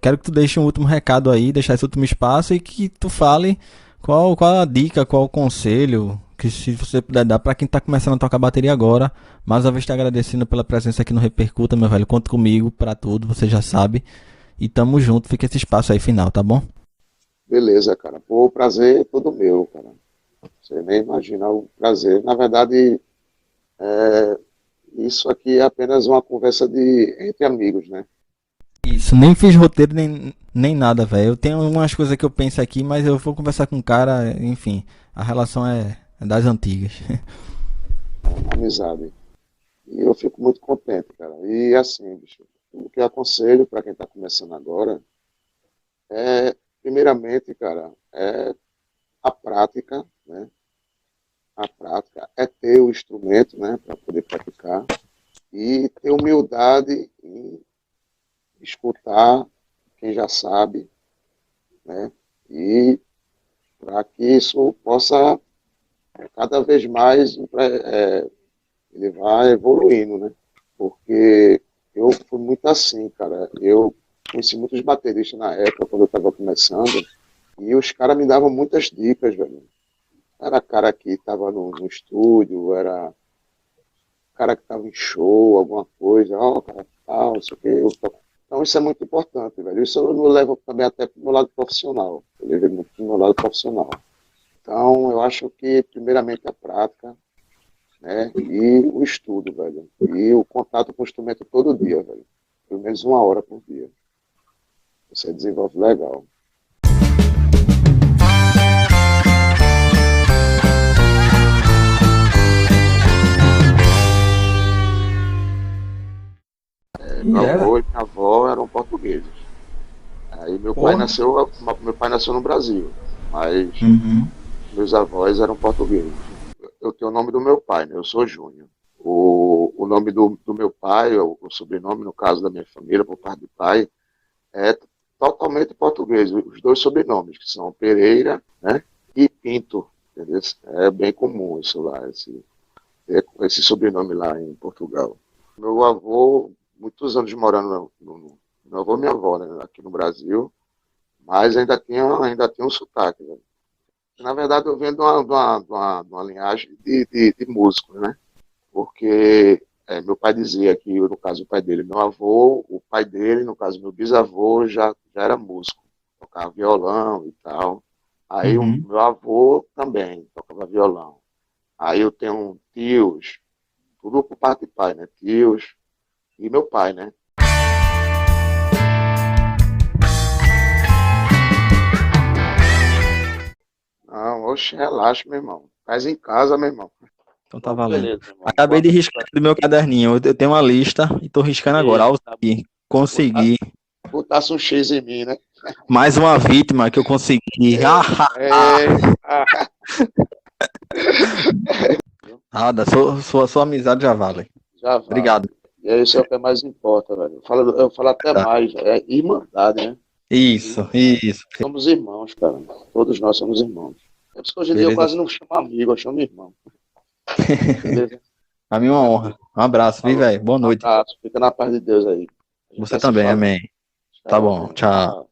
B: Quero que tu deixe um último recado aí, deixar esse último espaço e que tu fale qual a dica, qual o conselho que se você puder dar para quem tá começando a tocar bateria agora. Mais uma vez te agradecendo pela presença aqui no Repercuta, meu velho. Conta comigo para tudo, você já sabe. E tamo junto, fica esse espaço aí final, tá bom?
A: Beleza, cara. Pô, o prazer é todo meu, cara. Você nem imagina o prazer. Na verdade, é, isso aqui é apenas uma conversa entre amigos, né?
B: Isso, nem fiz roteiro nem nada, velho. Eu tenho umas coisas que eu penso aqui, mas eu vou conversar com o cara, enfim. A relação é das antigas.
A: Amizade. E eu fico muito contente, cara. E assim, bicho, o que eu aconselho para quem está começando agora é, primeiramente, cara, é a prática, né? A prática é ter o instrumento, né, para poder praticar e ter humildade em escutar quem já sabe, né? E para que isso possa cada vez mais ele vai evoluindo, né? Porque eu fui muito assim, cara. Eu conheci muitos bateristas na época, quando eu estava começando, e os caras me davam muitas dicas, velho. Era cara que estava no estúdio, era cara que estava em show, alguma coisa, ó, cara, tal, não sei o quê. Então isso é muito importante, velho. Isso eu levo também até para o meu lado profissional. Eu levei muito para o meu lado profissional. Então eu acho que, primeiramente, a prática, né? E o estudo, velho. E o contato com o instrumento todo dia, velho. Pelo menos 1 hora por dia. Você desenvolve legal. Meu avô e minha avó eram portugueses. Aí meu pai nasceu no Brasil, mas
B: Uhum.
A: meus avós eram portugueses. Eu tenho o nome do meu pai, né? Eu sou Júnior. O nome do meu pai, o sobrenome, no caso da minha família, por parte de pai, é totalmente português. Os dois sobrenomes, que são Pereira, né? E Pinto. Entendeu? É bem comum isso lá, esse sobrenome lá em Portugal. Meu avô, muitos anos morando meu avô e minha avó, né? Aqui no Brasil, mas ainda tinha um sotaque, né? Na verdade, eu venho de uma linhagem de músicos, né? Porque meu pai dizia que, no caso, o pai dele, meu avô, o pai dele, no caso, meu bisavô, já era músico, tocava violão e tal. Aí o
B: Uhum.
A: meu avô também tocava violão. Aí eu tenho tios, tudo por parte de pai, né? Tios e meu pai, né? Não, oxe, relaxa, meu irmão. Faz em casa, meu irmão.
B: Então tá
A: Então,
B: valendo.
A: beleza, meu irmão.
B: Acabei de riscar aqui do meu caderninho. Eu tenho uma lista e tô riscando agora.
A: Eita,
B: Alci,
A: botar,
B: consegui.
A: botasse um X em mim, né?
B: Mais uma vítima que eu consegui.
A: É,
B: Nada, sua amizade já vale.
A: já vale.
B: Obrigado.
A: E é isso é o que mais importa, velho. Eu falo até
B: Tá.
A: mais, é irmandade, né?
B: Isso,
A: Irmandade.
B: isso.
A: Somos irmãos, cara. Todos nós somos irmãos. É por isso que hoje em dia eu
B: Beleza.
A: quase não chamo amigo, eu chamo irmão. Beleza?
B: A mim é uma honra. Um abraço, viu,
A: Falou.
B: velho? Boa
A: Um
B: noite.
A: abraço. Fica na paz de Deus aí. A gente
B: Você
A: vai se
B: também,
A: falando.
B: amém. Tá
A: Tchau,
B: bom,
A: meu irmão.
B: tchau.
A: Tchau.